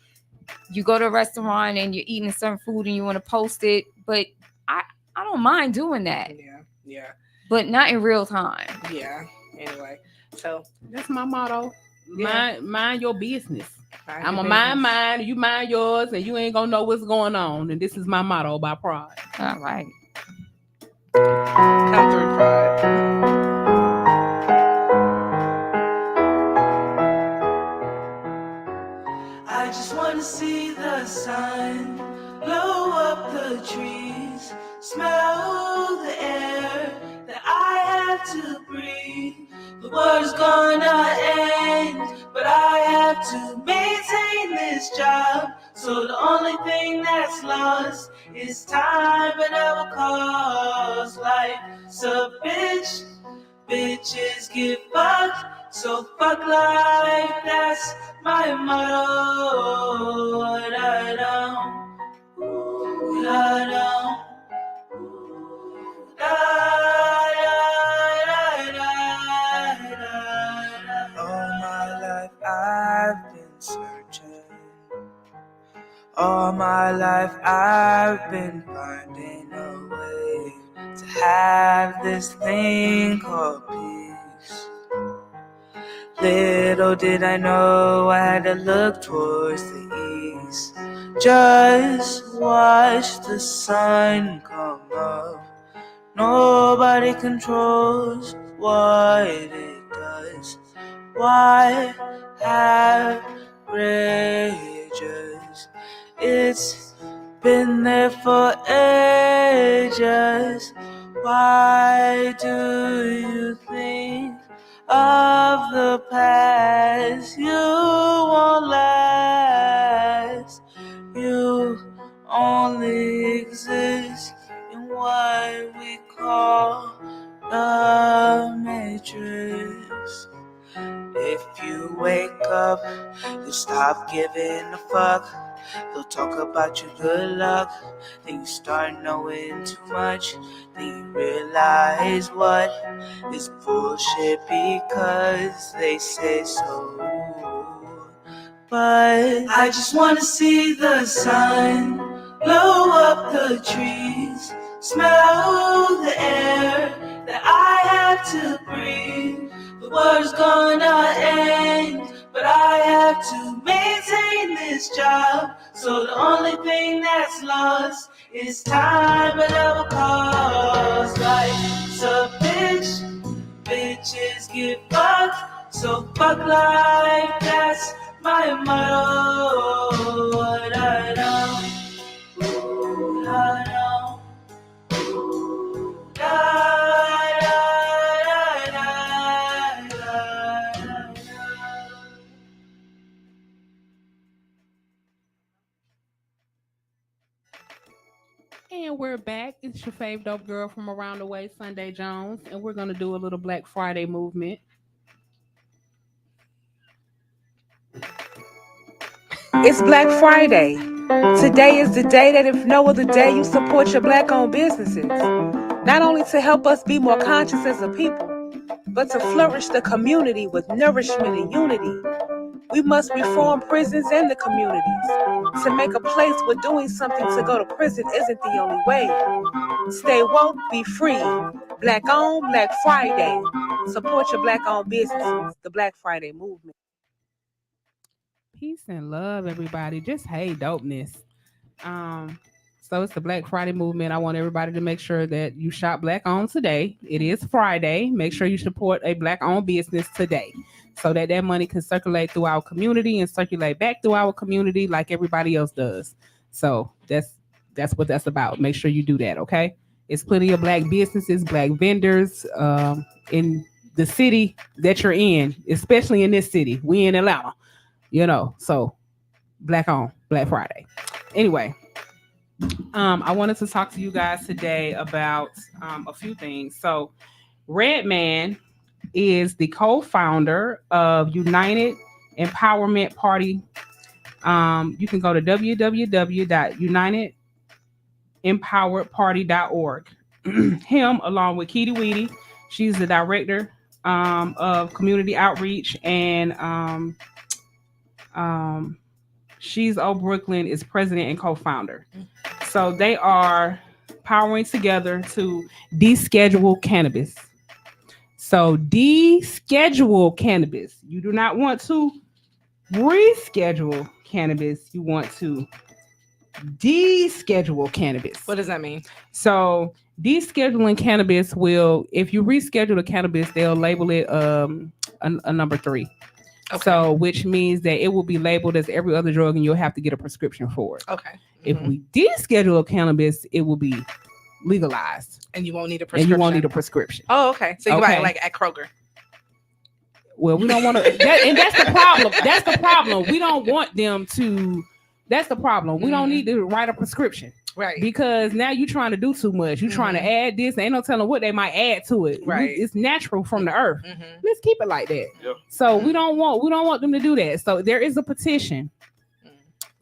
S3: you go to a restaurant and you're eating certain food and you want to post it, but I don't mind doing that.
S5: Yeah.
S3: But not in real time.
S5: Yeah. Anyway, so
S4: that's my motto. Mind your business. I'm gonna mind mine, you mind yours, and you ain't gonna know what's going on. And this is my motto by Pride.
S3: All right.
S5: Come through, Pride.
S8: I just wanna see the sun, blow up the trees, smell the air that I have to breathe. The world's gonna end, but I have to maintain this job. So the only thing that's lost is time, but I will cause life's a bitch. Bitches get fucked, so fuck life, that's my motto. All my life I've been searching. All my life I've been finding a way to have this thing called peace. Little did I know I had to look towards the east. Just watch the sun come up. Nobody controls what it does. Why have bridges? It's been there for ages. Why do you think of the past? You won't last. You only exist in what we call the matrix. If you wake up, you stop giving a fuck. They'll talk about your good luck. Then you start knowing too much. Then you realize what is bullshit because they say so. But I just wanna see the sun, blow up the trees, smell the air that I
S12: have to breathe. The world's gonna end, but I have to maintain this job. So the only thing that's lost is time at all costs. Life's a bitch, bitches get fucked. So fuck life, that's my motto. What I know, what I know. Da, da, da, da, da, da.
S4: And we're back. It's your fave dope girl from around the way, Sunday Jones, and we're gonna do a little Black Friday movement.
S5: It's Black Friday. Today is the day that, if no other day, you support your Black-owned businesses. Not only to help us be more conscious as a people, but to flourish the community with nourishment and unity. We must reform prisons and the communities to make a place where doing something to go to prison isn't the only way. Stay woke, be free. Black-owned, Black Friday. Support your Black-owned businesses. The Black Friday movement.
S4: Peace and love, everybody. Just hey, dopeness. So it's the Black Friday movement. I want everybody to make sure that you shop Black owned today. It is Friday. Make sure you support a Black owned business today, so that that money can circulate through our community and circulate back through our community like everybody else does. So that's what that's about. Make sure you do that. Okay. It's plenty of Black businesses, Black vendors in the city that you're in, especially in this city. We in Atlanta. So Black on Black Friday. Anyway, I wanted to talk to you guys today about a few things. So Redman is the co-founder of United Empowerment Party. You can go to www.unitedempoweredparty.org. Him, along with Keity Weedy, she's the director of community outreach, and She's O Brooklyn is president and co-founder. So they are powering together to deschedule cannabis. So deschedule cannabis. You do not want to reschedule cannabis. You want to deschedule cannabis.
S5: What does that mean?
S4: So descheduling cannabis will, if you reschedule the cannabis, they'll label it a number 3. Okay. So, which means that it will be labeled as every other drug, and you'll have to get a prescription for it.
S5: Okay.
S4: If we deschedule cannabis, it will be legalized,
S5: and you won't need a prescription. Oh, okay. So you can buy it like at Kroger.
S4: Well, we don't want to, and that's the problem. That's the problem. We don't want them to. That's the problem. We don't need to write a prescription.
S5: Right.
S4: Because now you're trying to do too much. You're trying to add this. Ain't no telling what they might add to it.
S5: Right.
S4: It's natural from the earth. Let's keep it like that. Yep. So we don't want them to do that. So there is a petition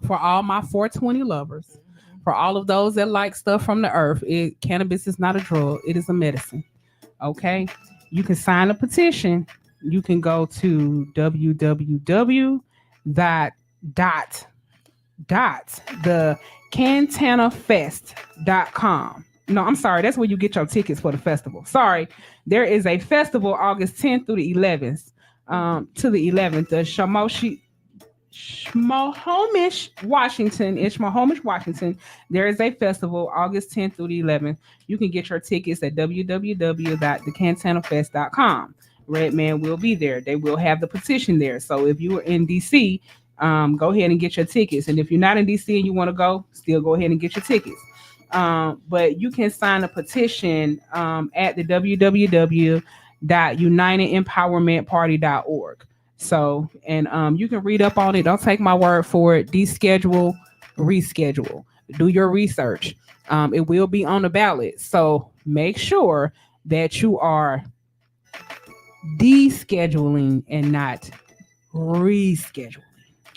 S4: for all my 420 lovers, for all of those that like stuff from the earth. Cannabis is not a drug. It is a medicine. Okay. You can sign a petition. You can go to thecantanafest.com. No, I'm sorry. That's where you get your tickets for the festival. Sorry. There is a festival August 10th through the 11th. To the 11th, the Smohomish, Washington. There is a festival August 10th through the 11th. You can get your tickets at www.thecantanafest.com. Redman will be there. They will have the petition there. So if you are in DC, go ahead and get your tickets. And if you're not in DC and you want to go, still go ahead and get your tickets. But you can sign a petition at the www.unitedempowermentparty.org. So, and you can read up on it. Don't take my word for it. Deschedule, reschedule. Do your research. It will be on the ballot. So make sure that you are descheduling and not rescheduling.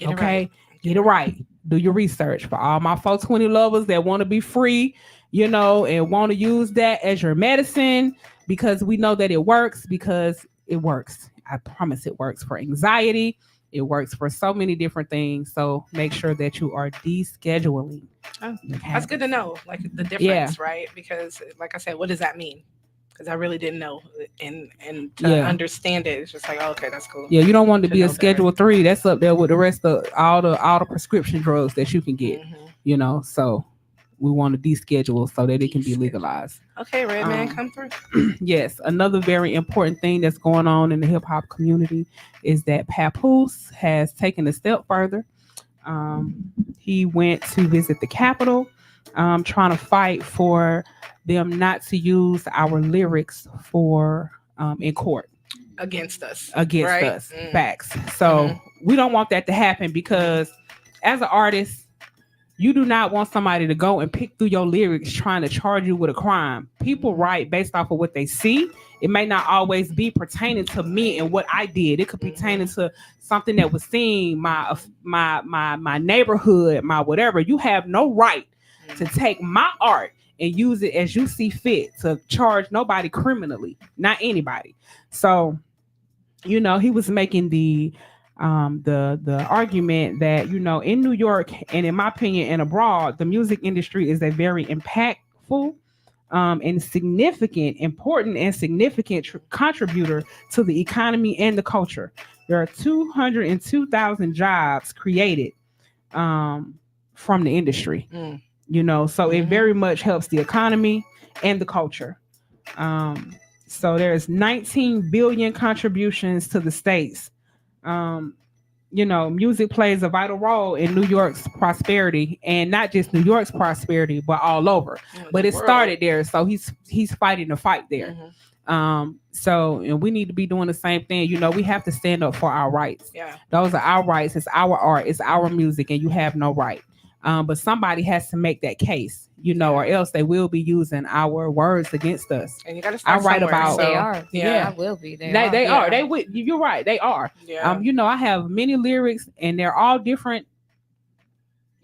S4: Okay? Get it right. Do your research. For all my 420 lovers that want to be free, and want to use that as your medicine, because we know that it works, because it works. I promise it works for anxiety. It works for so many different things. So make sure that you are descheduling.
S5: Oh, that's good to know, like the difference, right? Because like I said, what does that mean? because I really didn't know, and to understand it, it's just like, oh, okay, that's cool.
S1: Yeah, you don't want to be a
S5: know
S1: Schedule 3. That's up there with the rest of all the prescription drugs that you can get. You know, so we want to deschedule so that it can be legalized.
S5: Okay, Redman, come through.
S1: Yes, another very important thing that's going on in the hip hop community is that Papoose has taken a step further. He went to visit the Capitol, trying to fight for them not to use our lyrics for in court
S5: against us.
S1: Facts. So we don't want that to happen, because as an artist, you do not want somebody to go and pick through your lyrics trying to charge you with a crime. People write based off of what they see. It may not always be pertaining to me and what I did. It could be pertaining to something that was seen, my neighborhood, my whatever. You have no right to take my art and use it as you see fit to charge nobody criminally, not anybody. So, you know, he was making the argument that, you know, in New York and in my opinion and abroad, the music industry is a very impactful and important and significant contributor to the economy and the culture. There are 202,000 jobs created from the industry, you know, so it very much helps the economy and the culture. So there's 19 billion contributions to the states. You know, music plays a vital role in New York's prosperity, and not just New York's prosperity, but all over. But it started there, so he's fighting the fight there. So, and we need to be doing the same thing. You know, we have to stand up for our rights. Yeah, those are our rights. It's our art. It's our music, and you have no right. But somebody has to make that case, you know, or else they will be using our words against us.
S5: And you got to start somewhere.
S3: They are. Yeah, I will be.
S1: They are. They would. You're right. They are. Yeah. You know, I have many lyrics, and they're all different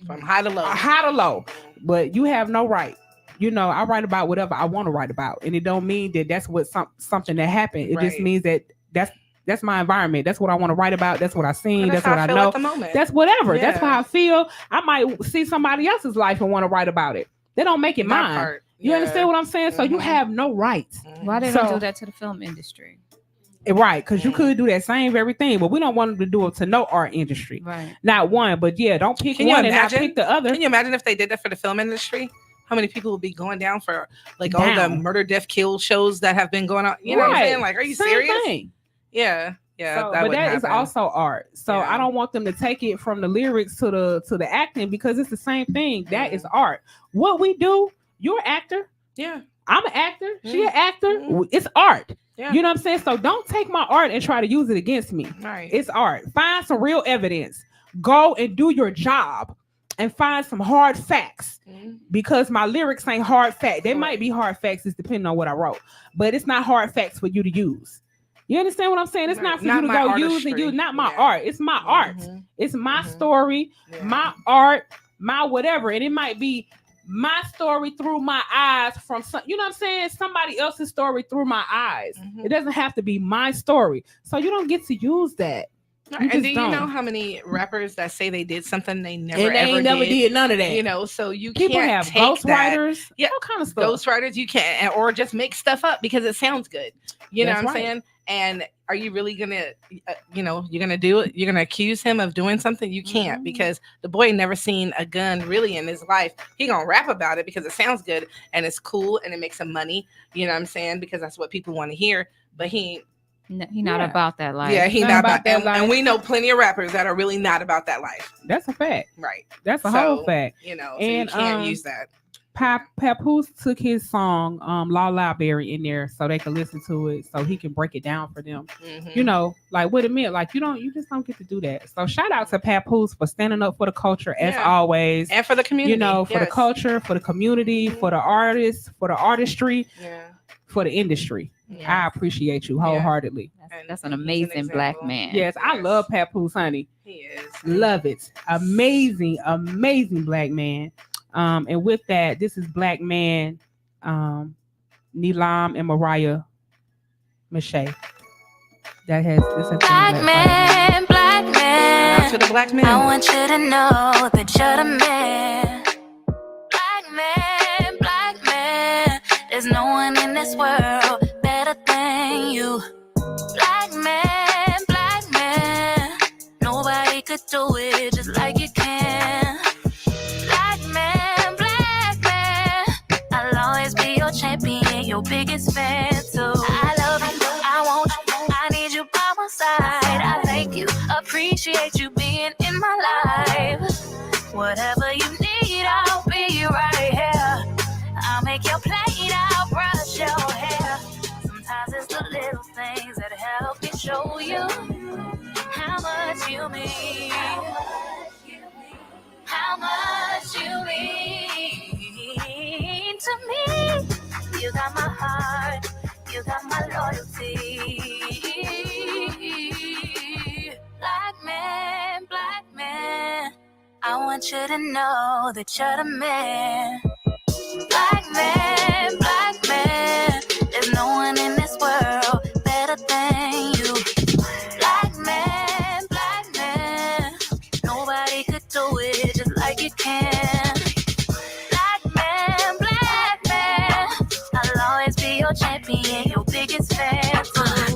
S5: from high to low.
S1: High to low, but you have no right. You know, I write about whatever I want to write about, and it don't mean that that's what something that happened. It just means that that's my environment. That's what I want to write about. That's what I seen. That's what I know. That's whatever. Yeah. That's how I feel. I might see somebody else's life and want to write about it. They don't make it mine. You understand what I'm saying? So you have no rights.
S3: Why they don't do that to the film industry?
S1: Right, because you could do that same very thing, but we don't want them to do it to no art industry. Right. Not one, but yeah, don't pick one and not pick the other.
S5: Can you imagine if they did that for the film industry? How many people would be going down for like all the murder, death, kill shows that have been going on? You know what I'm saying? Like, are you serious?
S1: Thing.
S5: Yeah. Yeah,
S1: so, but that is also art. So I don't want them to take it from the lyrics to the acting, because it's the same thing. That is art. What we do, you're an actor. Yeah. I'm an actor. She an actor. It's art. Yeah. You know what I'm saying? So don't take my art and try to use it against me. Right. It's art. Find some real evidence. Go and do your job and find some hard facts, because my lyrics ain't hard facts. They might be hard facts, it's depending on what I wrote, but it's not hard facts for you to use. You understand what I'm saying? It's not for you to go use and use. Not my art. It's my art. It's my story, my art, my whatever. And it might be my story through my eyes from some, you know what I'm saying? Somebody else's story through my eyes. It doesn't have to be my story. So you don't get to use that.
S5: And do you know how many rappers that say they did something they never
S1: never did none of that?
S5: You know, so you
S1: people
S5: can't
S1: have
S5: take
S1: ghostwriters,
S5: yeah,
S1: all kind of stuff.
S5: Ghostwriters, you can't, or just make stuff up because it sounds good. You know what I'm saying? And are you really gonna, you're gonna do it? You're gonna accuse him of doing something? You can't, because the boy never seen a gun really in his life. He gonna rap about it because it sounds good and it's cool and it makes him money. You know what I'm saying? Because that's what people want to hear. But he's
S3: not about that life.
S5: Yeah, he's not about that life. And we know plenty of rappers that are really not about that life.
S1: That's a fact.
S5: Right.
S1: That's a whole fact.
S5: You know, so you can't use that.
S1: Papoose took his song Law Library in there so they could listen to it, so he can break it down for them. You know, like what it meant. Like you just don't get to do that. So shout out to Papoose for standing up for the culture as always,
S5: and for the community.
S1: You know, for the culture, for the community, for the artists, for the artistry, for the industry. I appreciate you wholeheartedly.
S3: That's an amazing black man.
S1: Yes, I love Papoose, honey.
S5: He is.
S1: Love it. Amazing, amazing black man. And with that, this is Black Man, Neelam and Mariah Mache. That has this has
S9: black man, black man.
S5: Out to the black man.
S9: I want you to know that you're the man. Black man, black man. There's no one in this world than you. Black man, nobody could do it just like you can. Black man, I'll always be your champion, your biggest fan too. I love you, I want you, I need you by my side. I thank you, appreciate you being in my life. Whatever you need, I'll be right here. I'll make your plate, I'll brush your hair. Sometimes it's the little things that help me show you how much you mean. How much you mean to me. You got my heart, you got my loyalty. Black man, I want you to know that you're the man. Black man, there's no one in this world better than you. Black man, nobody could do it just like you can. Black man, I'll always be your champion, your biggest fan.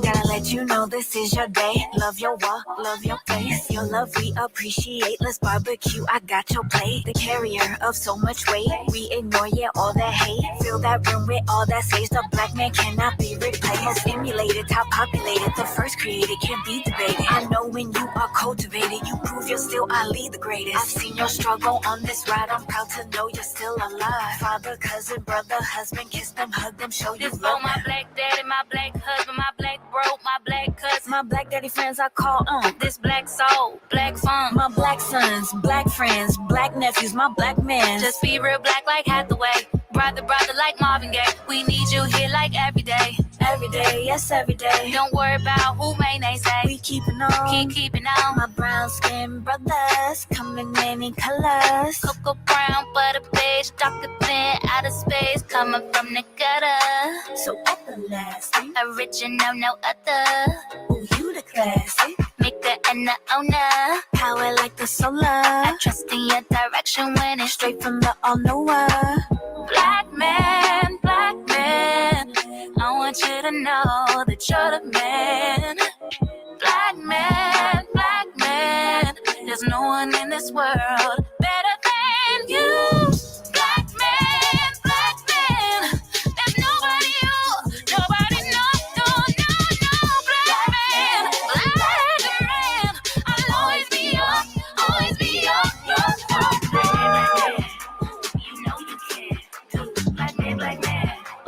S9: Gotta let you know this is your day. Love your walk, love your face. Your love we appreciate. Let's barbecue, I got your plate. The carrier of so much weight. We ignore, all that hate. Fill that room with all that sage. The black man cannot be replaced. Most emulated, top populated. The first created, can't be debated. I know when you are cultivated, you prove you're still Ali the greatest. I've seen your struggle on this ride. I'm proud to know you're still alive. Father, cousin, brother, husband, kiss them, hug them, show you love. This for my black daddy, my black husband, my black bro, my black cousin, my black daddy friends I call this black soul, black funk, my black sons, black friends, black nephews, my black men. Just be real black like Hathaway, brother like Marvin Gaye. We need you here like every day, yes every day. Don't worry about who may say. We keeping on, keeping on. My brown skin brothers come in many colors. Cocoa brown, butter beige, Dr. Thin, outer space, coming from the gutter. So everlasting, original, no other. Ooh, you the classic, maker and the owner. Power like the solar. I trust in your direction when it's straight from the all-knower. Black man, I want you to know that you're the man. Black man, there's no one in this world better than you. Black man, there's nobody else, nobody, no. Black man, I'll always be your. You know you can do black man.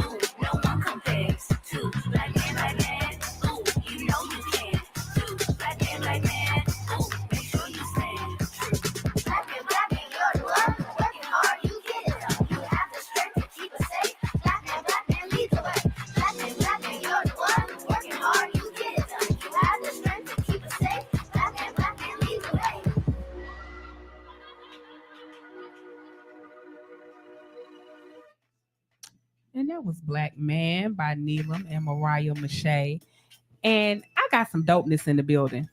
S9: Ooh, no one compares to black man. Ooh, you know you can do black man. Ooh, make sure you stand true. Black man, you're the one. Working hard, you get it up. You have the strength to keep us safe. Black man, lead the way. Black man, you're the one. Working hard, you get it up. You have the strength to keep us safe. Black man, lead the way.
S4: And that was Black Man by Neelam and Mariah Mache. And I got some dopeness in the building.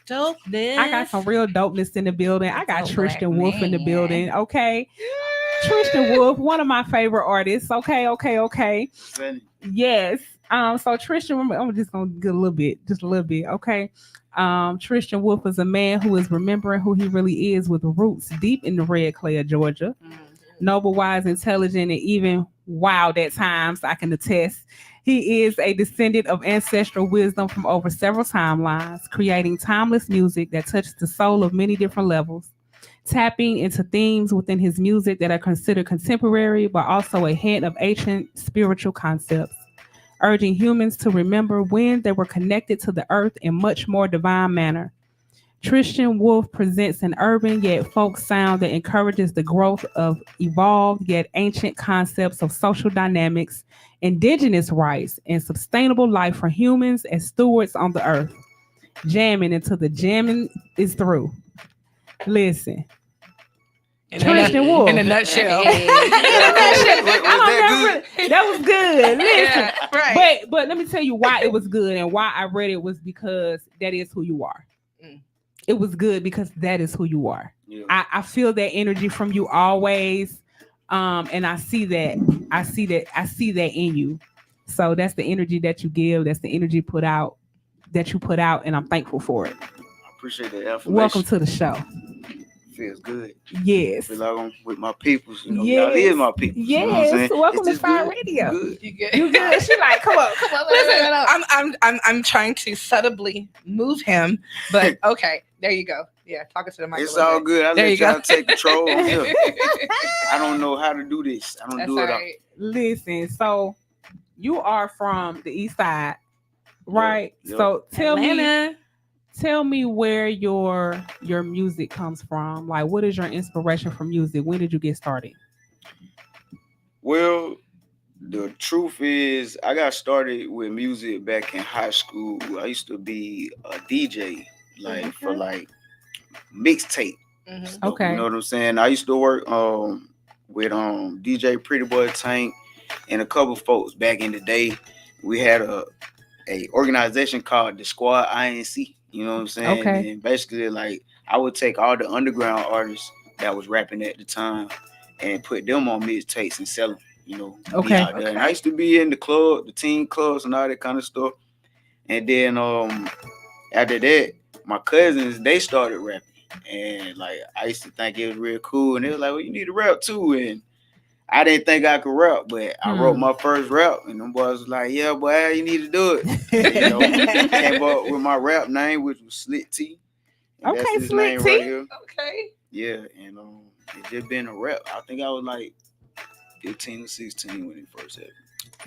S5: Dopeness.
S4: I got some real dopeness in the building. I got Triztian Wolf in the building. Okay. Yay. Triztian Wolf, one of my favorite artists. Okay. Yes. So Triztian, I'm just gonna get a little bit. Okay. Triztian Wolf is a man who is remembering who he really is with roots deep in the red clay of Georgia. Noble, wise, intelligent, and even wild at times, I can attest. He is a descendant of ancestral wisdom from over several timelines, creating timeless music that touches the soul of many different levels, tapping into themes within his music that are considered contemporary, but also a hint of ancient spiritual concepts, urging humans to remember when they were connected to the earth in much more divine manner. Triztian Wolf presents an urban yet folk sound that encourages the growth of evolved yet ancient concepts of social dynamics, indigenous rights, and sustainable life for humans as stewards on the earth. Jamming until the jamming is through. Listen. Triztian Wolf.
S5: In a nutshell.
S4: That was good. Listen.
S5: Yeah, right.
S4: But let me tell you why it was good and why I read it was because that is who you are. It was good because that is who you are. Yeah. I feel that energy from you always. And I see that in you. So that's the energy that you give. That's the energy that you put out, and I'm thankful for it.
S13: I appreciate the affirmation.
S4: Welcome to the show.
S13: Feels good.
S4: Yes.
S13: I feel like I'm with my peoples. You know,
S4: Yes.
S13: y'all is my people.
S4: Yes.
S13: You know what I'm saying?
S4: Welcome
S13: It's
S4: to
S13: just
S4: Fire
S13: good.
S4: Radio.
S13: Good.
S5: You good?
S4: You good? She like, come on.
S5: Listen, I'm trying to subtly move him, but okay, there you go. Yeah, talking to the mic.
S13: It's all good. I
S5: There
S13: let
S5: you go.
S13: y'all take control. Yeah. I don't know how to do this. I don't
S5: That's
S13: do
S5: all
S13: it all.
S5: right.
S4: Listen, so you are from the East Side, right?
S13: Yep.
S4: So
S5: Atlanta.
S4: tell me where your music comes from. Like, what is your inspiration for music? When did you get started?
S13: Well, the truth is, I got started with music back in high school. I used to be a DJ, like for like mixtape stuff.
S4: Okay.
S13: You know what I'm saying? I used to work with DJ Pretty Boy Tank and a couple folks back in the day. We had a organization called the Squad INC. You know what I'm saying?
S4: Okay.
S13: And basically, like, I would take all the underground artists that was rapping at the time and put them on mixtapes and sell them. You know,
S4: Okay.
S13: be out there. And I used to be in the club, the teen clubs and all that kind of stuff. And then after that, my cousins, they started rapping. And like, I used to think it was real cool. And they was like, well, you need to rap too. And I didn't think I could rap, but I wrote my first rap, and them boys was like, yeah, boy, you need to do it. You know, came up with my rap name, which was Slick T. And
S4: Okay,
S13: that's his
S4: Slick
S13: name
S4: T.
S13: right here.
S5: Okay.
S13: Yeah, and it just been a rap. I think I was like 15 or 16 when it first happened.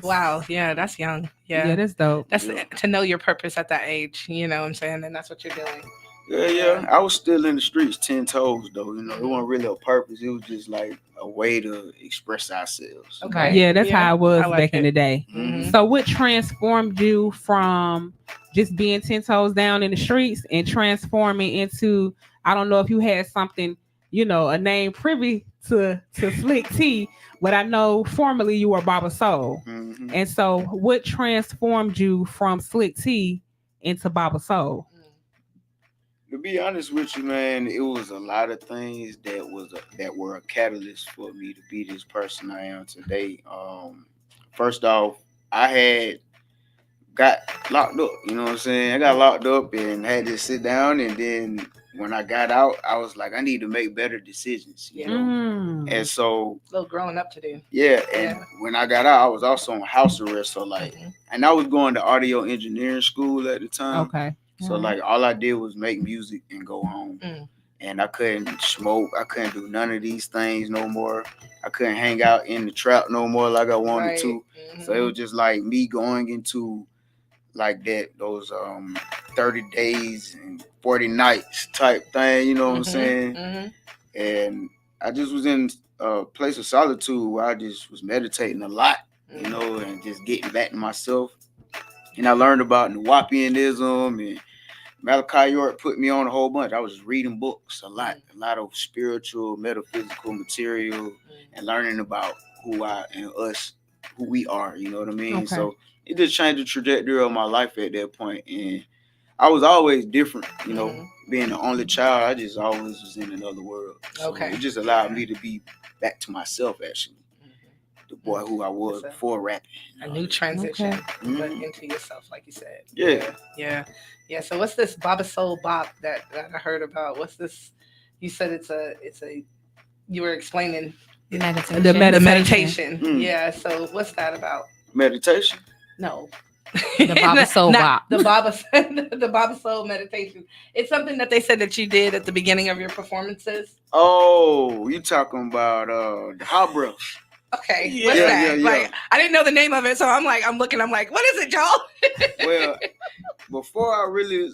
S5: Wow. Yeah, that's young. Yeah.
S4: Yeah, that's dope.
S5: That's
S13: Yeah.
S5: to know your purpose at that age. You know what I'm saying? And that's what you're doing.
S13: Yeah. I was still in the streets 10 toes, though. You know, it wasn't really a purpose. It was just like a way to express ourselves.
S5: Okay.
S4: Yeah, that's how it was
S5: I like
S4: back in
S5: it.
S4: the day.
S13: Mhm.
S4: So what transformed you from just being 10 toes down in the streets and transforming into, I don't know if you had something, you know, a name privy to Slick T, but I know formerly you were Baba Soul.
S13: Mhm.
S4: And so what transformed you from Slick T into Baba Soul?
S13: To be honest with you, man, it was a lot of things that were a catalyst for me to be this person I am today. First off, I had got locked up. You know what I'm saying? I got locked up and had to sit down. And then when I got out, I was like, I need to make better decisions. You know, and so
S5: A little growing up to do.
S13: yeah. And when I got out, I was also on house arrest. So like, and I was going to audio engineering school at the time.
S4: Okay.
S13: So like all I did was make music and go home. And I couldn't smoke. I couldn't do none of these things no more. I couldn't hang out in the trap no more like I wanted to. So it was just like me going into like those 30 days and 40 nights type thing, you know what I'm saying? And I just was in a place of solitude where I just was meditating a lot, you know, and just getting back to myself. And I learned about Nuwapianism, and Malachi York put me on a whole bunch. I was reading books a lot of spiritual, metaphysical material, and learning about who we are. You know what I mean?
S4: Okay.
S13: So it just changed the trajectory of my life at that point. And I was always different, you know, being the only child. I just always was in another world. So it just allowed me to be back to myself, actually. The boy who I was before rapping.
S5: A new transition but into yourself, like you said. Yeah. So what's this Baba Soul Bop that I heard about? What's this? You said it's a you were explaining
S3: Meditation.
S5: the meditation. Yeah. So what's that about?
S13: Meditation?
S5: No.
S3: The Baba Soul Bop.
S5: The Baba Soul meditation. It's something that they said that you did at the beginning of your performances.
S13: Oh, you talking about the hot breath.
S5: Okay, what's that?
S13: Yeah.
S5: Like, I didn't know the name of it, so I'm like, what is it, y'all?
S13: Well, before I really,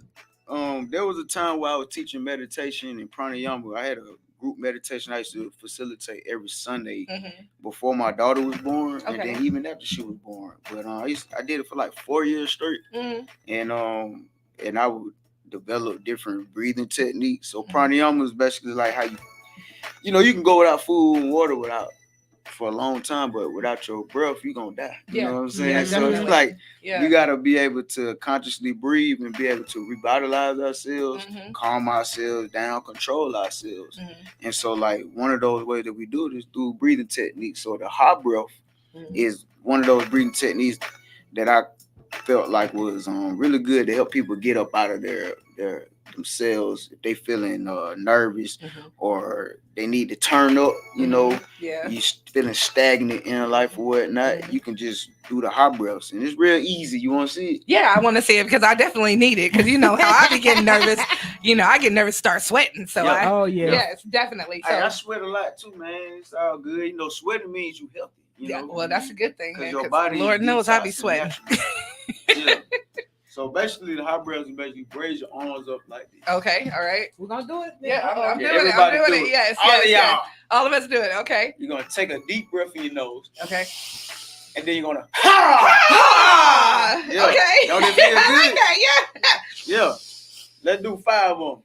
S13: there was a time where I was teaching meditation and pranayama. I had a group meditation I used to facilitate every Sunday before my daughter was born, and then even after she was born. But I did it for like 4 years straight, and I would develop different breathing techniques. So pranayama is basically like how you know, you can go without food and water for a long time, but without your breath, you're gonna die. You know what I'm saying?
S5: Yeah,
S13: so it's like you gotta be able to consciously breathe and be able to revitalize ourselves, calm ourselves down, control ourselves. And so like one of those ways that we do it is through breathing techniques. So the hot breath is one of those breathing techniques that I felt like was really good to help people get up out of their themselves if they feeling nervous or they need to turn up, you know, you feeling stagnant in life or whatnot, you can just do the hot breaths and it's real easy. You want to see it?
S5: Yeah, I want to see it because I definitely need it because you know how I be getting nervous. You know, I get nervous, start sweating. So yes, definitely. So
S13: I sweat a lot too, man. It's all good. You know, sweating means you healthy. You know?
S5: Well, that's a good thing.
S13: Because your body,
S5: Lord knows I be sweating.
S13: Yeah. So basically, the hot breaths basically raise your arms up like this.
S5: Okay, all right.
S4: We're gonna do it.
S5: Yeah, I'm doing it. I'm doing it. Yes,
S13: all of y'all.
S5: All of us do it. Okay.
S13: You're gonna take a deep breath in your nose.
S5: Okay.
S13: And then you're gonna
S5: Yeah. Okay.
S13: Don't it feel good?
S5: I like that. Yeah.
S13: Yeah. Let's do 5 of them.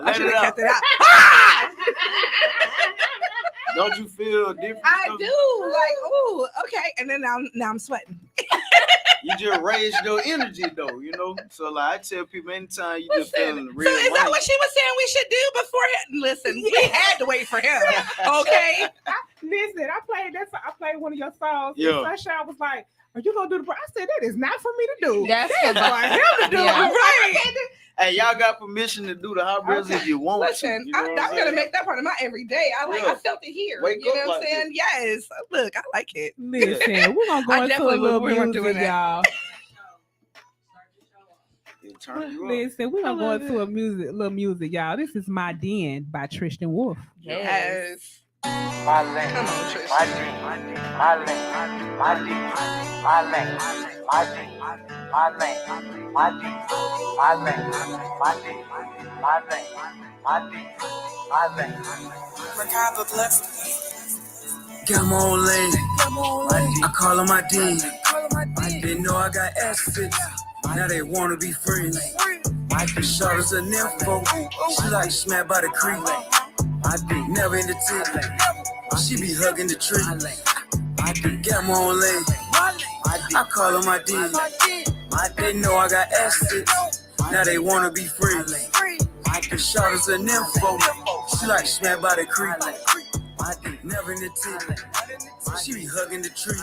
S5: I should have kept it out.
S13: Don't you feel different?
S5: I do. Like, ooh, okay. And then now I'm sweating.
S13: You just raise your energy though, you know. So like I tell people anytime you just feeling real.
S5: So is that what she was saying we should do before? Listen, we had to wait for him. Okay.
S4: I played one of your songs.
S13: Yeah.
S4: Sunshine was like, "Are you gonna do the?" I said, "That is not for me to do.
S3: That's
S4: for him to do."
S5: Yeah.
S4: Right.
S13: Hey, y'all got permission to do the hot breaths if you want
S5: Listen,
S13: to. You know
S5: I'm gonna make that part of my everyday. I felt it here.
S13: Wake
S5: you know
S13: up
S5: what I'm
S13: like
S5: saying? Yes. Look, I like it.
S4: Listen, we're gonna go into a little music, y'all. Listen, we're gonna go into a little music, y'all. This is My Den by Triztian Wolf.
S5: Yes.
S11: My lane,
S5: Come on, Trish.
S11: my D, my lane, my D, my lane, my D, my lane, my D, my lane, my D, my lane, my D, my lane.
S8: Got my own lane. I call her my D. They know I got assets. Now they wanna be friends. The short is a nympho. She like smacked by the creek. Never in the tip. She be hugging the tree. Got my own lane. I call her my D. They know I got assets. Now they wanna be friends. The short is a nympho. She like smacked by the creek. Never in the tip. She be hugging the tree.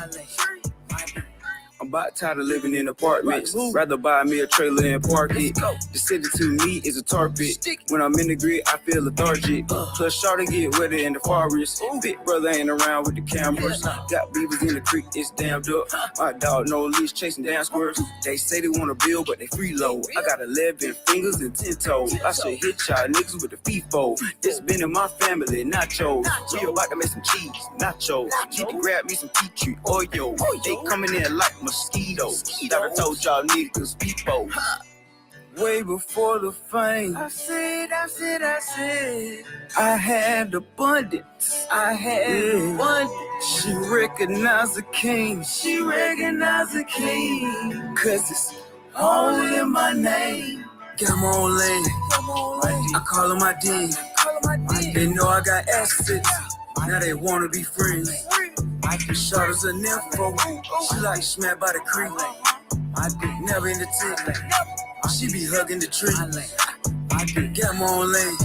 S8: I'm about tired of living in apartments. Rather buy me a trailer and park it. The city to me is a tar pit. When I'm in the grid, I feel lethargic. Plus, shawty get wetter in the forest. Big brother ain't around with the cameras. Got beavers in the creek, it's damned up. My dog no leash chasing down squirrels. They say they want to build, but they freeload. I got 11 fingers and 10 toes. I should hit y'all niggas with the FIFO. This been in my family, nachos. We about to make some cheese, nachos. GP grab me some tea tree, oil. They coming in like mosquitoes. Thought I told y'all niggas people. Way before the fame, I said, I had abundance. She recognized the king. Cause it's all in my name. Got my own lane. I call her my D. They know I got assets. Now they wanna be friends. The short is a nympho. She like smacked by the creek. Never in the tip. She be hugging the tree. Got my own lane.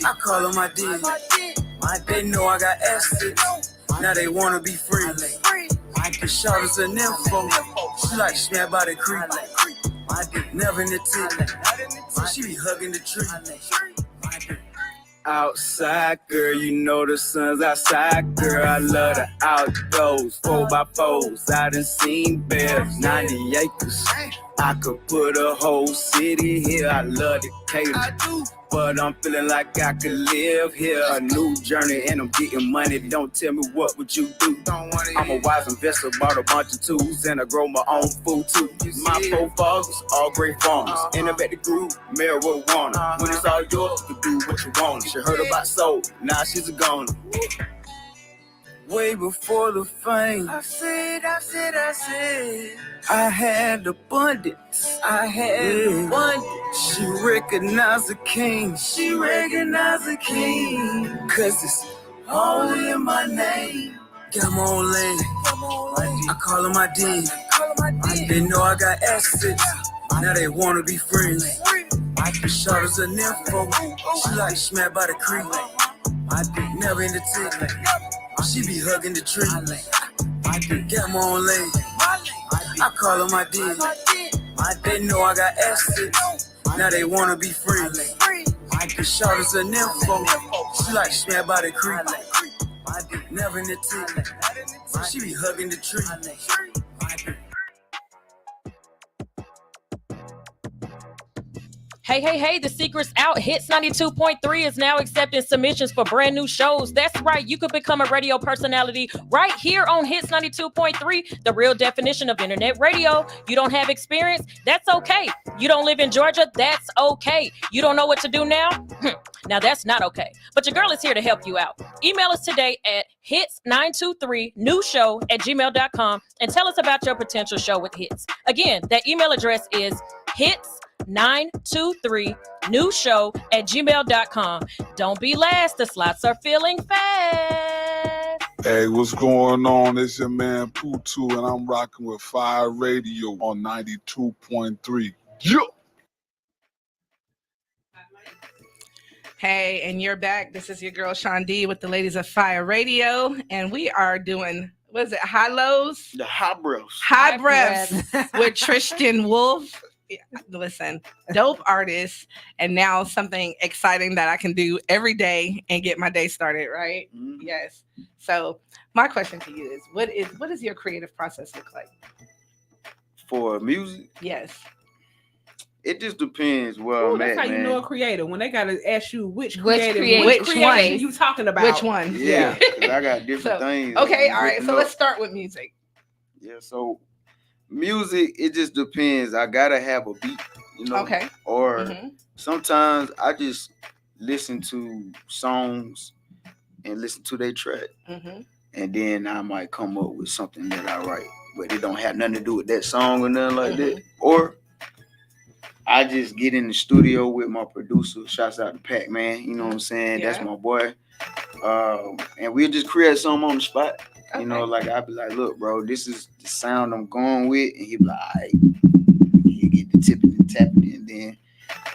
S8: I call her my D. They know I got assets. Now they wanna be friends. The short is a nympho. She like smacked by the creek. Never in the tip. She be hugging the tree. Outside, girl, you know the sun's outside, girl. I love the outdoors, 4x4s. I done seen bears, 90 acres. I could put a whole city here. I love the cater, but I'm feeling like I could live here. A new journey and I'm getting money. Don't tell me what would you do. I'm a wise investor, bought a bunch of tools, and I grow my own food too. My 4 fathers, all great farmers. In the back the group, marijuana. When it's all yours, you can do what you want. She heard about soul, now she's a goner. Way before the fame, I said, I had abundance. She recognized the king. Cause it's all in my name. Got my own lane. I call them my dean. They know I got assets. Now they wanna be friends. The shot is a nympho. She like smacked by the creek. Never in the tick. She be hugging the tree. Got my own lane. I call her my dean. They know I got assets. Now they wanna be friends. The shot is a nympho. She like smacked by the creek. Never in the tick. She be hugging the tree.
S1: Hey, the secret's out. Hits 92.3 is now accepting submissions for brand new shows. That's right, you could become a radio personality right here on Hits 92.3, the real definition of internet radio. You don't have experience? That's okay. You don't live in Georgia? That's okay. You don't know what to do now? Now that's not okay. But your girl is here to help you out. Email us today at hits923newshow@gmail.com and tell us about your potential show with Hits. Again, that email address is hits923newshow@gmail.com. Don't be last. The slots are filling fast.
S2: Hey, what's going on? It's your man Putu, and I'm rocking with Fire Radio on 92.3. Yeah.
S5: Hey, and you're back. This is your girl Sean D with the ladies of Fire Radio, and we are doing, what is it, High Lows?
S13: The high breaths.
S5: High breaths with Triztian Wolf. Yeah, listen, dope artist, and now something exciting that I can do every day and get my day started, right?
S13: Mhm.
S5: Yes. So my question to you is, what does your creative process look like?
S13: For music,
S5: Yes.
S13: it just depends where
S4: Ooh,
S13: I'm
S4: that's
S13: at,
S4: how
S13: man.
S4: you know a creator when they gotta ask you which
S3: Which
S4: creative
S5: one?
S4: you talking about.
S5: Which one?
S13: Yeah, 'cause I got different
S5: So,
S13: things.
S5: okay, all right.
S13: written
S5: So
S13: up.
S5: let's start with music.
S13: Yeah, so music, it just depends. I gotta have a beat, you know.
S5: Okay.
S13: Or
S5: Mhm.
S13: sometimes I just listen to songs and listen to their track,
S5: Mhm.
S13: and then I might come up with something that I write, but it don't have nothing to do with that song or nothing like that. Or I just get in the studio with my producer. Shouts out to Pac-Man, you know what I'm saying?
S5: Yeah.
S13: That's my boy. And we'll just create something on the spot. You know,
S5: Okay.
S13: like I'd be like, look, bro, this is the sound I'm going with. And he'd be like, all right, you get the tipping and tapping, and then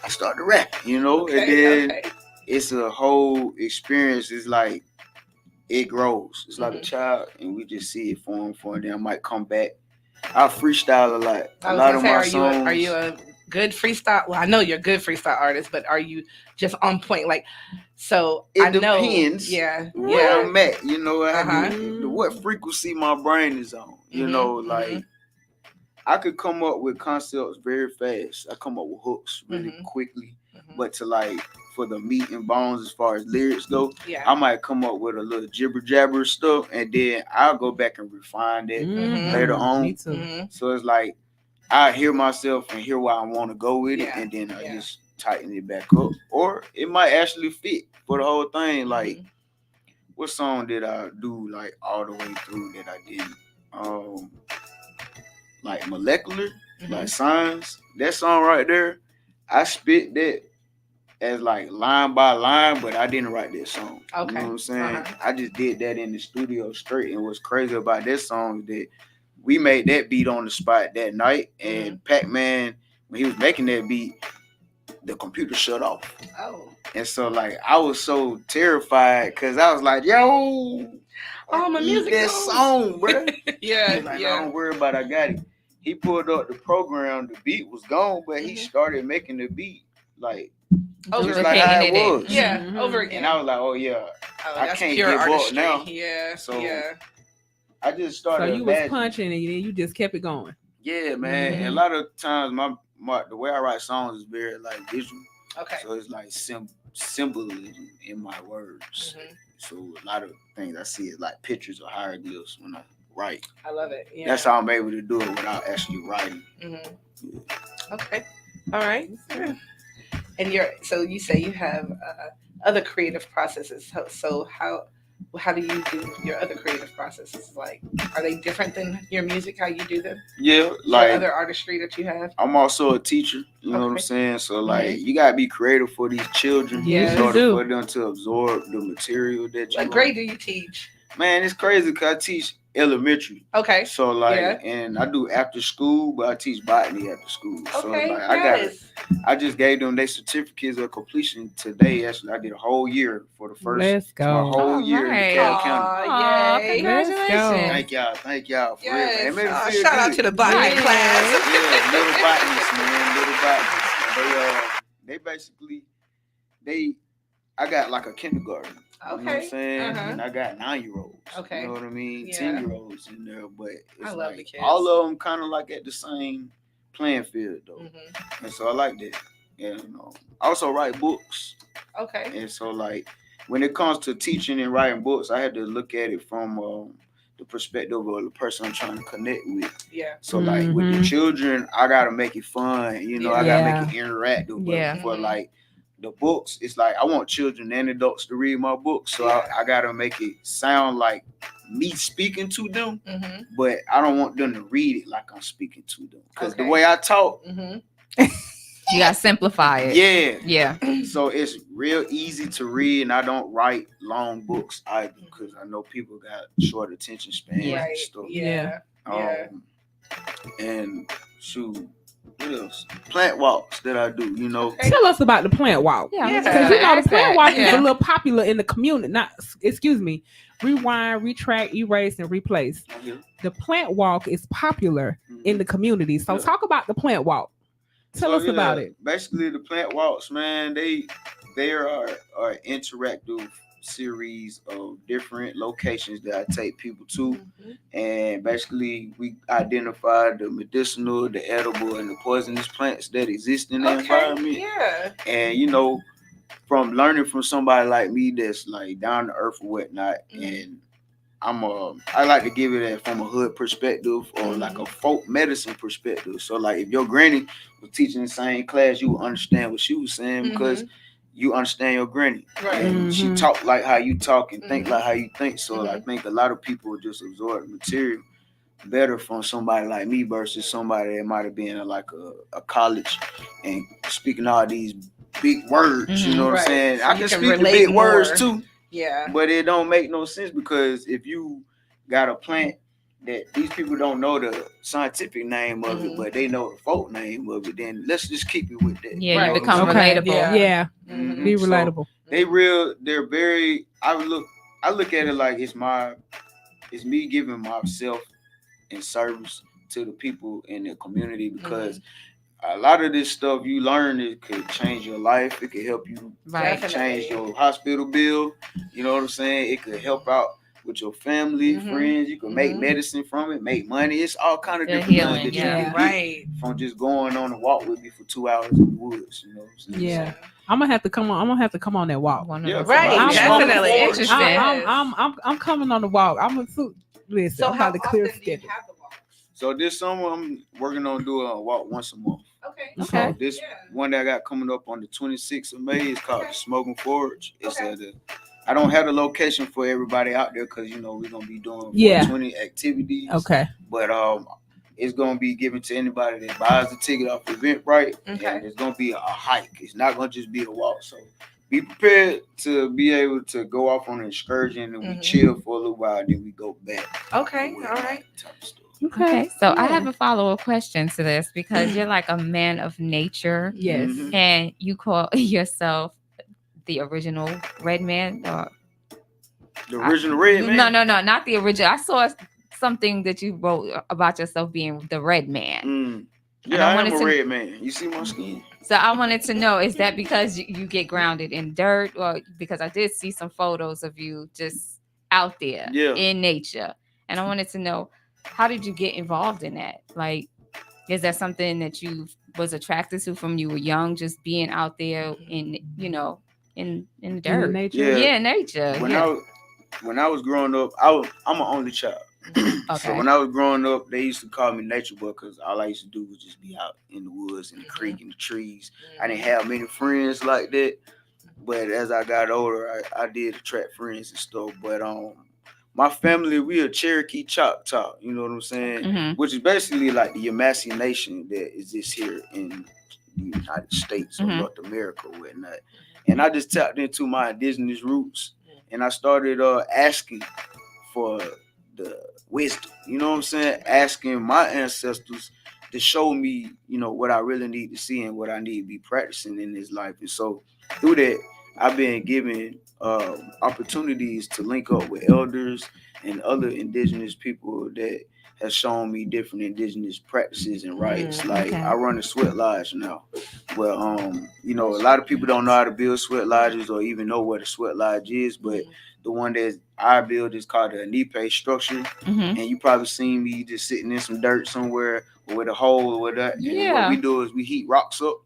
S13: I start to rap, you know?
S5: Okay,
S13: and then
S5: okay.
S13: it's a whole experience. It's like, it grows. It's like a
S5: Mhm.
S13: child, and we just see it form, and then I might come back. I freestyle a lot.
S5: I
S13: A
S5: was
S13: lot
S5: gonna
S13: of
S5: say,
S13: my
S5: are
S13: songs.
S5: you a good freestyle? Well, I know you're a good freestyle artist, but are you just on point? Like, so
S13: It
S5: I know.
S13: depends
S5: Yeah.
S13: where
S5: Yeah.
S13: I'm at, you know,
S5: Uh-huh.
S13: what frequency my brain is on. You
S5: Mhm,
S13: know,
S5: mhm.
S13: like I could come up with concepts very fast. I come up with hooks really
S5: Mhm.
S13: quickly.
S5: Mhm.
S13: But to like for the meat and bones as far as lyrics go,
S5: Yeah.
S13: I might come up with a little jibber jabber stuff, and then I'll go back and refine that
S5: Mhm.
S13: later on.
S4: Me too.
S5: Mhm.
S13: So it's like I hear myself and hear where I want to go with
S5: Yeah,
S13: it, and then I
S5: yeah.
S13: just tighten it back up. Or it might actually fit for the whole thing. Like,
S5: Mhm.
S13: what song did I do like all the way through that I did? Like Molecular,
S5: Mhm.
S13: like Signs. That song right there, I spit that as like line by line, but I didn't write that song. You
S5: Okay.
S13: know what I'm saying?
S5: Uh-huh.
S13: I just did that in the studio straight. And what's crazy about that song is that we made that beat on the spot that night, and Pac-Man, when he was making that beat, the computer shut off.
S5: Oh.
S13: And so like I was so terrified because I was like, yo,
S5: Oh, my
S13: eat
S5: music
S13: that
S5: goes.
S13: song, bro.
S5: Yeah.
S13: He's like, no,
S5: Yeah.
S13: don't worry about it, I got it. He pulled up the program, the beat was gone, but he started making the beat like
S5: Over
S13: just like how it
S3: Duplicating it.
S13: was.
S5: Yeah.
S3: Mhm.
S5: Over again.
S13: And I was like, oh yeah,
S5: Oh,
S13: I
S5: that's
S13: can't
S5: pure
S13: give up
S5: artistry.
S13: now.
S5: Yeah.
S13: So
S5: yeah.
S13: I just
S4: So
S13: started
S4: you was
S13: imagining.
S4: punching and then you just kept it going.
S13: Yeah, man.
S5: Mm-hmm.
S13: And a lot of times my the way I write songs is very like visual.
S5: Okay.
S13: So it's like symbolism in my words.
S5: Mhm.
S13: So a lot of things I see is like pictures or hieroglyphs when I write.
S5: I love it. Yeah.
S13: That's how I'm able to do it without actually writing.
S5: Mhm. Okay. All right. Yeah. And so you say you have other creative processes. So how do you do your other creative processes? Like, are they different than your music? How you do them?
S13: Yeah,
S5: Or
S13: like
S5: other artistry that you have?
S13: I'm also a teacher. You know what I'm
S5: Okay.
S13: saying? So like you gotta be creative for these children
S5: Yes,
S13: in
S5: you
S13: order
S4: do.
S13: for them to absorb the material that you
S5: What grade do you teach?
S13: Man, it's crazy because I teach elementary.
S5: Okay.
S13: So like,
S5: Yeah.
S13: and I do after school, but I teach botany after school. So
S5: Okay.
S13: like, I just gave them their certificates of completion today. Actually, I did a whole year for the first.
S4: Let's go.
S13: My whole
S3: All
S13: year in
S3: right.
S13: DeKalb County.
S3: Aw,
S5: yay.
S3: congratulations.
S13: Thank y'all for real, man. It
S5: Yes.
S13: made me feel
S5: Shout out
S13: good.
S5: to the botany
S4: Yeah.
S5: class.
S13: Yeah, little botanists, man, little botanists. They basically I got like a kindergarten. You know what I'm
S5: Okay.
S13: saying?
S5: Uh-huh.
S13: And I got 9-year-olds.
S5: Okay.
S13: You know what I mean?
S5: Yeah.
S13: 10-year-olds in there, but
S5: I
S13: it's
S5: love the
S13: like
S5: kids.
S13: all of them kind of like at the same playing field though,
S5: Mhm.
S13: and so I like that. Yeah, you know. I also write books,
S5: Okay.
S13: and so like when it comes to teaching and writing books, I had to look at it from the perspective of the person I'm trying to connect with.
S5: Yeah.
S13: So like with the children, I gotta make it fun. You know, I gotta make it interactive. But
S3: Yeah.
S13: for like the books, it's like I want children and adults to read my books, so I gotta make it sound like me speaking to them, but I don't want them to read it like I'm speaking to them because the way I talk,
S3: You gotta simplify it.
S13: yeah. So it's real easy to read, and I don't write long books either because I know people got short attention spans and stuff.
S5: Yeah.
S13: And shoot, what else? Plant walks that I do, you know.
S4: Tell us about the plant walk.
S3: Yeah,
S4: Because you know the plant walk is a
S5: Yeah.
S4: little popular in the community. Rewind, retract, erase, and replace. The plant walk is popular in the community. So talk about the plant walk. Tell us about it.
S13: Basically, the plant walks, man, they are interactive series of different locations that I take people to, and basically we identify the medicinal, the edible, and the poisonous plants that exist in the environment.
S5: Yeah.
S13: And you know, from learning from somebody like me that's like down to earth or whatnot, and I like to give it from a hood perspective or like a folk medicine perspective. So like if your granny was teaching the same class, you would understand what she was saying because you understand your granny.
S5: Right.
S13: And she talk like how you talk and think like how you think. So I think a lot of people just absorb material better from somebody like me versus somebody that might have been in like a college and speaking all these big words. You know what I'm saying? I can speak the big words too.
S5: Yeah.
S13: But it don't make no sense because if you got a plant that these people don't know the scientific name of it, but they know the folk name of it, then let's just keep it with that.
S3: Yeah, you become relatable.
S4: Yeah. Be relatable.
S13: So they're very, I look at it like it's me giving myself in service to the people in the community because a lot of this stuff you learn, it could change your life. It could help you change your hospital bill. You know what I'm saying? It could help out with your family, friends. You can make medicine from it, make money. It's all kind of different things that you can get from just going on a walk with me for 2 hours in the woods. You know what I'm saying?
S4: Yeah. I'm gonna have to come on that walk.
S5: Definitely interesting.
S4: I'm coming on the walk. Listen.
S5: So
S4: I'm
S5: how
S4: about to clear
S5: often do you
S4: schedule.
S5: have the walk?
S13: So this summer I'm working on doing a walk once a month.
S5: Okay.
S13: So this one that I got coming up on the 26th of May is called the Smoking Forge. It's I don't have the location for everybody out there because you know we're gonna be doing 20 activities.
S4: Okay.
S13: But it's gonna be given to anybody that buys the ticket off Eventbrite, and it's gonna be a hike. It's not gonna just be a walk. So be prepared to be able to go off on an excursion and we chill for a little while, then we go back.
S5: Okay. All right.
S3: Okay, so I have a follow-up question to this because you're like a man of nature.
S4: Yes.
S3: And you call yourself the original red man? Or
S13: the original red man?
S3: No, not the original. I saw something that you wrote about yourself being the red man.
S13: Yeah, I am a red man. You see my skin?
S3: So I wanted to know, is that because you get grounded in dirt, or because I did see some photos of you just out there in nature? And I wanted to know, how did you get involved in that? Like, is that something that you was attracted to from you were young, just being out there in the dirt?
S4: In nature?
S3: Yeah, nature.
S13: When I was growing up, I'm an only child. So when I was growing up, they used to call me nature boy because all I used to do was just be out in the woods, in the creek, in the trees. I didn't have many friends like that. But as I got older, I did attract friends and stuff. But my family, we are Cherokee Choctaw, you know what I'm saying? Which is basically like the Yamasee Nation that exists here in the United States or North America or whatnot. And I just tapped into my indigenous roots and I started asking for the wisdom. You know what I'm saying? Asking my ancestors to show me, what I really need to see and what I need to be practicing in this life. And so through that, I've been given opportunities to link up with elders and other indigenous people that has shown me different indigenous practices and rites. Like I run a sweat lodge now. Well, a lot of people don't know how to build sweat lodges or even know what a sweat lodge is, but the one that I build is called a nipe structure. And you probably seen me just sitting in some dirt somewhere or with a hole or whatever. And what we do is we heat rocks up,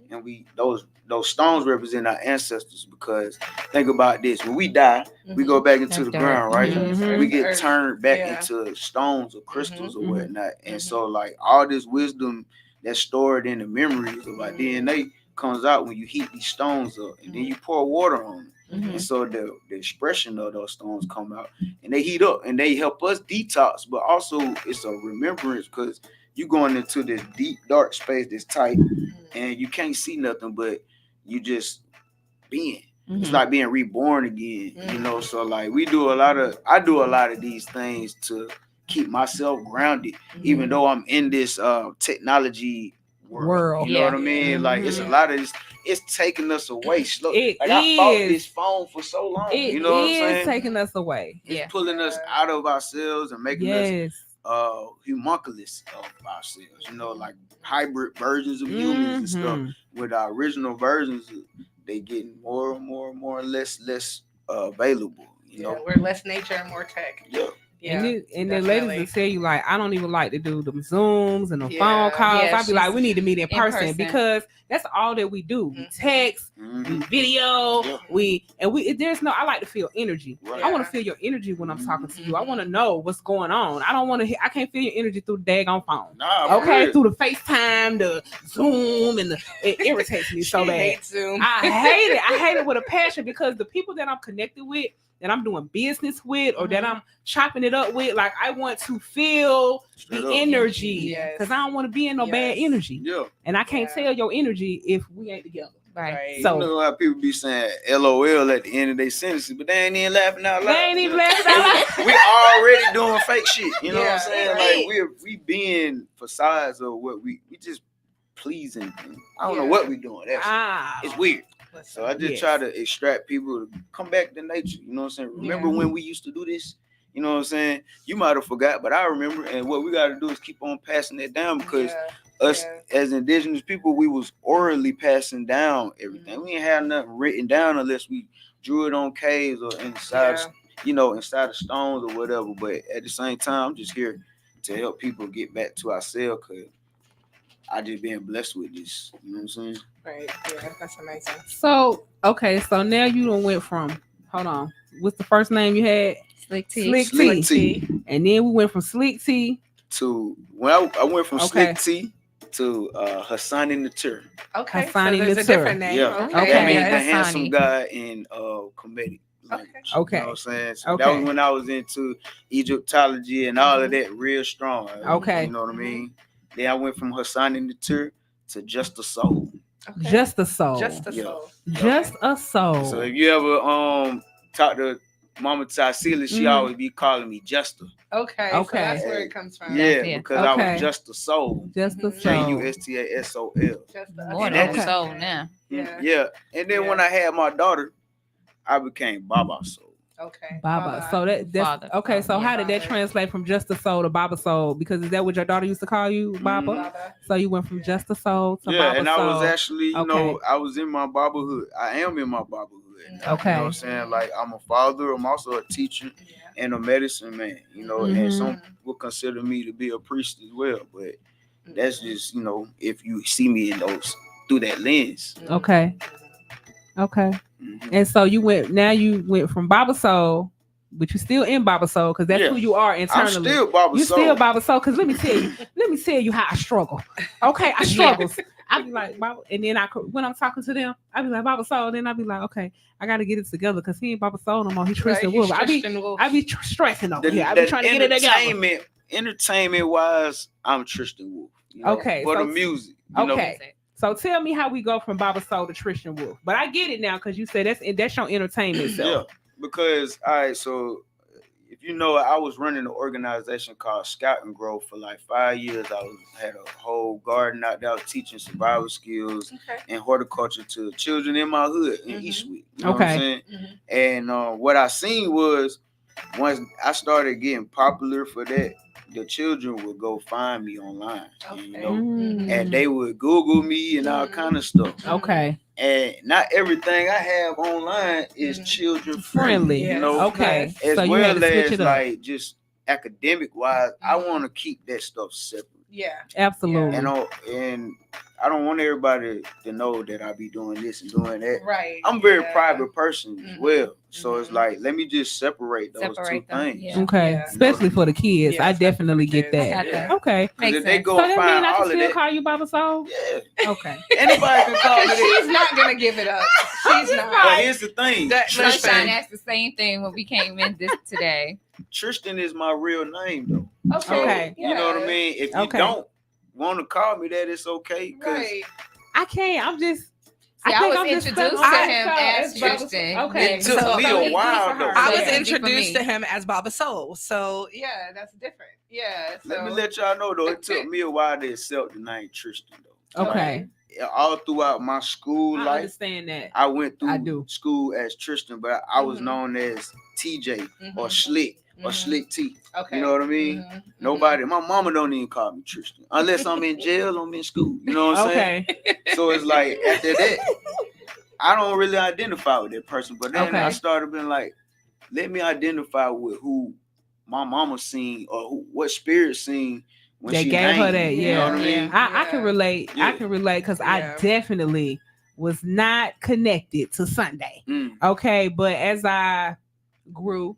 S13: and those stones represent our ancestors, because think about this: when we die, we go back into the ground, right? We get turned back into stones or crystals or whatnot. And so like all this wisdom that's stored in the memories of our DNA comes out when you heat these stones up, and then you pour water on them. And so the expression of those stones come out, and they heat up, and they help us detox, but also it's a remembrance, because you going into this deep dark space that's tight, and you can't see nothing, but you just being. It's like being reborn again, So like I do a lot of these things to keep myself grounded, even though I'm in this technology world. You know what I mean? Like it's a lot of this. It's taking us away. I fought this phone for so long. You know what I'm saying?
S4: It's taking us away.
S13: It's pulling us out of ourselves and making us homunculus of ourselves. Like hybrid versions of humans and stuff. With our original versions, they getting more and less available.
S5: We're less nature and more tech.
S4: And the ladies will tell you, like, I don't even like to do them Zooms and the phone calls. I'll be like, we need to meet in person because that's all that we do. We text, we video, I like to feel energy. I want to feel your energy when I'm talking to you. I want to know what's going on. I can't feel your energy through the daggone phone. Through the FaceTime, the Zoom, and it irritates me so bad.
S5: Hates Zoom.
S4: I hate it. I hate it with a passion, because the people that I'm connected with, that I'm doing business with, or that I'm chopping it up with, like I want to feel the energy, because I don't want to be in no bad energy. And I can't tell your energy if we ain't together.
S5: Right.
S13: So you know how people be saying LOL at the end of their sentences, but they ain't even laughing out loud.
S4: They ain't even laughing out loud.
S13: We already doing fake shit. You know what I'm saying? Like we being facades of what we just pleasing. I don't know what we doing. It's weird. So I just try to extract people to come back to nature. You know what I'm saying? Remember when we used to do this? You know what I'm saying? You might have forgot, but I remember. And what we got to do is keep on passing that down, because us as indigenous people, we was orally passing down everything. We ain't had nothing written down unless we drew it on caves or inside of stones or whatever. But at the same time, I'm just here to help people get back to ourselves, because I just being blessed with this. You know what I'm saying?
S5: Right. Yeah, that's amazing.
S4: So now you done went from, hold on, what's the first name you had?
S3: Slick T.
S13: Slick T.
S4: And then we went from Slick T
S13: to I went from Slick T to Hassan in the Tur.
S5: Okay.
S4: Hassan
S5: so there's a different name.
S13: Yeah.
S5: Okay.
S13: That means the handsome guy in Kemetic language.
S4: Okay.
S13: You know what I'm saying? So that was when I was into Egyptology and all of that real strong.
S4: Okay.
S13: You know what I mean? Then I went from Hassan in the Tur to Just a Soul.
S5: Okay.
S4: Just a soul.
S5: Just a soul.
S4: Just a soul.
S13: So if you ever talk to Mama Tassila, she always be calling me Juster.
S5: Okay. So that's where it comes from.
S13: Yeah, because I was just a soul.
S4: Just a soul.
S13: JUSTASOL.
S3: More than a soul now.
S13: Yeah. And then when I had my daughter, I became Baba Soul.
S5: Okay.
S4: Baba. So that's okay. So how did that translate from Just a Soul to Baba Soul? Because is that what your daughter used to call you, Baba? So you went from Just a Soul to Baba Soul.
S13: Yeah, and I was actually, I was in my Babahood. I am in my Babahood.
S4: Okay.
S13: You know what I'm saying? Like, I'm a father. I'm also a teacher and a medicine man. And some will consider me to be a priest as well. But that's just, if you see me in those through that lens.
S4: Okay. And so you went from Baba Soul, but you're still in Baba Soul, because that's who you are internally.
S13: I'm still Baba Soul.
S4: You still Baba Soul, because let me tell you how I struggle. Okay, I struggle. I be like, Baba, and then when I'm talking to them, I be like Baba Soul. Then I be like, okay, I got to get it together, because he ain't Baba Soul no more. He's Tristan Wolf. I be stressing over here. I be trying to get it together.
S13: Entertainment wise, I'm Tristan Wolf.
S4: Okay,
S13: for the music.
S4: Okay. So tell me how we go from Baba Soul to Tristan Wolf. But I get it now, because you said that's your entertainment self.
S13: Yeah, because all right, so if you know, I was running an organization called Scout and Grow for like 5 years. Had a whole garden out there teaching survival skills and horticulture to children in my hood in Eastwick. You know what I'm saying? And what I seen was once I started getting popular for that, the children would go find me online, and they would Google me and all kind of stuff. And not everything I have online is children friendly, you know. As
S5: so
S13: well as like just academic wise, I want to keep that stuff separate.
S5: Absolutely.
S13: And I don't want everybody to know that I be doing this and doing that.
S5: Right.
S13: I'm a very private person as well. So it's like, let me just separate those two things.
S5: Especially for the kids. I definitely get that. Okay.
S13: Because if they go
S5: so that
S13: find
S5: mean I
S13: all
S5: can
S13: of
S5: still
S13: that,
S5: call you Baba Soul?
S13: Yeah.
S5: Okay.
S13: Anybody can call me that.
S5: She's not gonna give it up. She's not.
S13: But here's the thing.
S3: Sunshine asked the same thing when we came in today.
S13: Tristan is my real name though.
S5: Okay.
S13: You know what I mean? If you don't want to call me that, it's okay.
S5: I can't. I'm just.
S3: I was introduced to him as Tristan.
S5: Okay.
S13: It took me a while though.
S5: I was introduced to him as Baba Soul. So yeah, that's different. Yeah. So.
S13: Let me let y'all know though, it took me a while to accept the name Tristan though.
S5: Okay.
S13: All throughout my school life,
S5: I understand that.
S13: I went through school as Tristan, but I was known as TJ or Slick or Slick T.
S5: Okay.
S13: You know what I mean? Nobody, my mama don't even call me Tristan. Unless I'm in jail, I'm in school. You know what I'm saying? So it's like after that, I don't really identify with that person. But then I started being like, let me identify with who my mama seen or what spirit seen when
S5: they
S13: she
S5: gave her
S13: named
S5: that.
S13: me,
S5: Yeah.
S13: you know what I mean?
S5: I can relate. I can relate because I definitely was not connected to Sunday. Okay. But as I grew,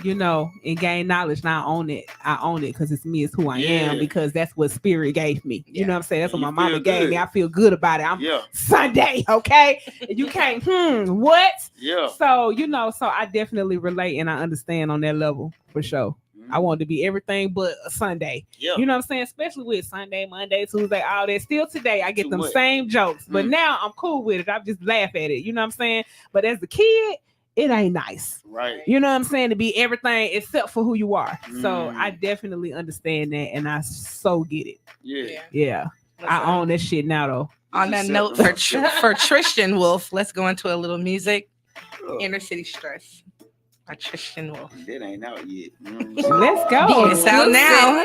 S5: you know, and gained knowledge, now I own it. I own it because it's me, it's who I am, because that's what spirit gave me. You know what I'm saying? That's what my mama gave me. I feel good about it. I'm Sunday, okay? You can't, what?
S13: Yeah.
S5: So, you know, so I definitely relate and I understand on that level for sure. I want to be everything but a Sunday. You know what I'm saying? Especially with Sunday, Monday, Tuesday, all that. Still today, I get them same jokes. But now I'm cool with it. I just laugh at it. You know what I'm saying? But as a kid, it ain't nice.
S13: Right.
S5: You know what I'm saying? To be everything except for who you are. So I definitely understand that and I so get it. Yeah. I own that shit now though.
S14: On that note, for Tristan Wolf, let's go into a little music. Inner City Stress by Tristan Wolf.
S13: That ain't out yet.
S5: Let's go.
S14: It's out now.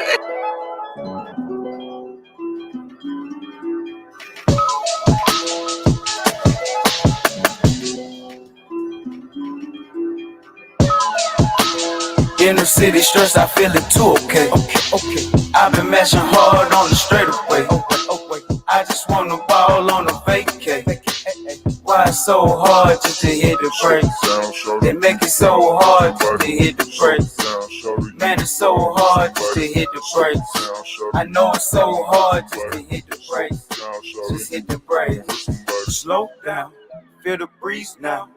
S15: Inner city stress, I feel it too, okay. I've been mashing hard on the straightaway. I just wanna ball on the vacay. Why it's so hard just to hit the brakes? They make it so hard just to hit the brakes. Man, it's so hard just to hit the brakes. I know it's so hard just to hit the brakes. Just hit the brakes. Slow down, feel the breeze now.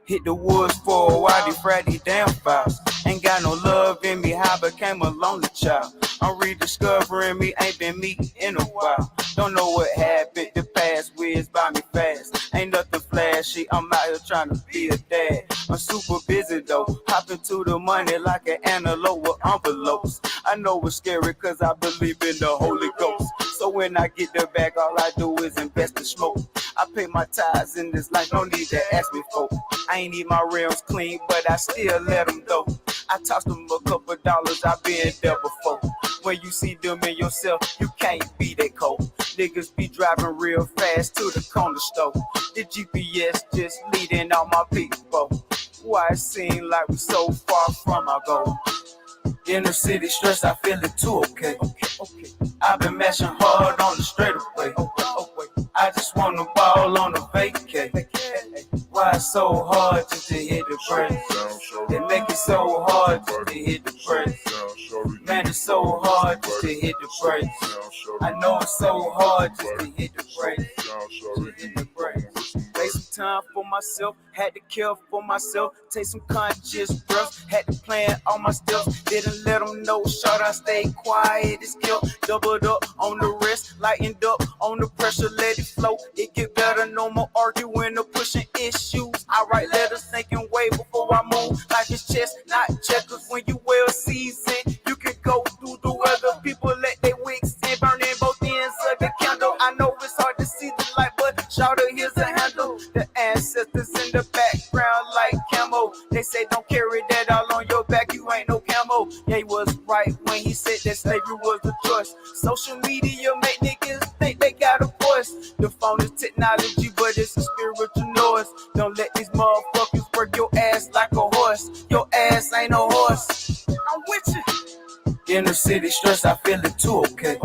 S15: Hit the woods for a while, defrag these damn files. Ain't got no love in me, how I became a lonely child. I'm rediscovering me, ain't been me in a while. Don't know what happened, the past whizzed by me fast. Ain't nothing flashy, I'm out here trying to be a dad. I'm super busy though, hopping to the money like an antelope with envelopes. I know it's scary cause I believe in the Holy Ghost. So when I get the bag, all I do is invest in smoke. I pay my tithes in this life, no need to ask me for. I ain't need my rims clean, but I still let them go. I tossed them a couple dollars, I been there before. When you see them in yourself, you can't be that cold. Niggas be driving real fast to the corner store. The GPS just leading all my people. Why it seem like we so far from our goal? Inner city stress, I feel it too, okay. I've been mashing hard on the straightaway. I just wanna ball on the vacay. Why it's so hard just to hit the brakes? They make it so hard just to hit the brakes. Man, it's so hard just to hit the brakes. I know it's so hard just to hit the brakes. Just hit the brakes. Take some time for myself, had to care for myself. Take some conscious breaths, had to plan all my steps. Didn't let them know, short I stayed quiet, it's killed. Doubled up on the rest, lightened up on the pressure, let it flow. It get better, no more arguing or pushing issues. I write letters thinking way before I move, like it's chess, not checkers. When you Shout out, here's a handle. The ancestors in the background like camo. They say don't carry that all on your back, you ain't no camo. Yeah, he was right when he said that slavery was the choice. Social media make niggas think they got a voice. The phone is technology, but it's a spiritual noise. Don't let these motherfuckers work your ass like a horse. Your ass ain't no horse. I'm with you. Inner city stress, I feel it too, okay.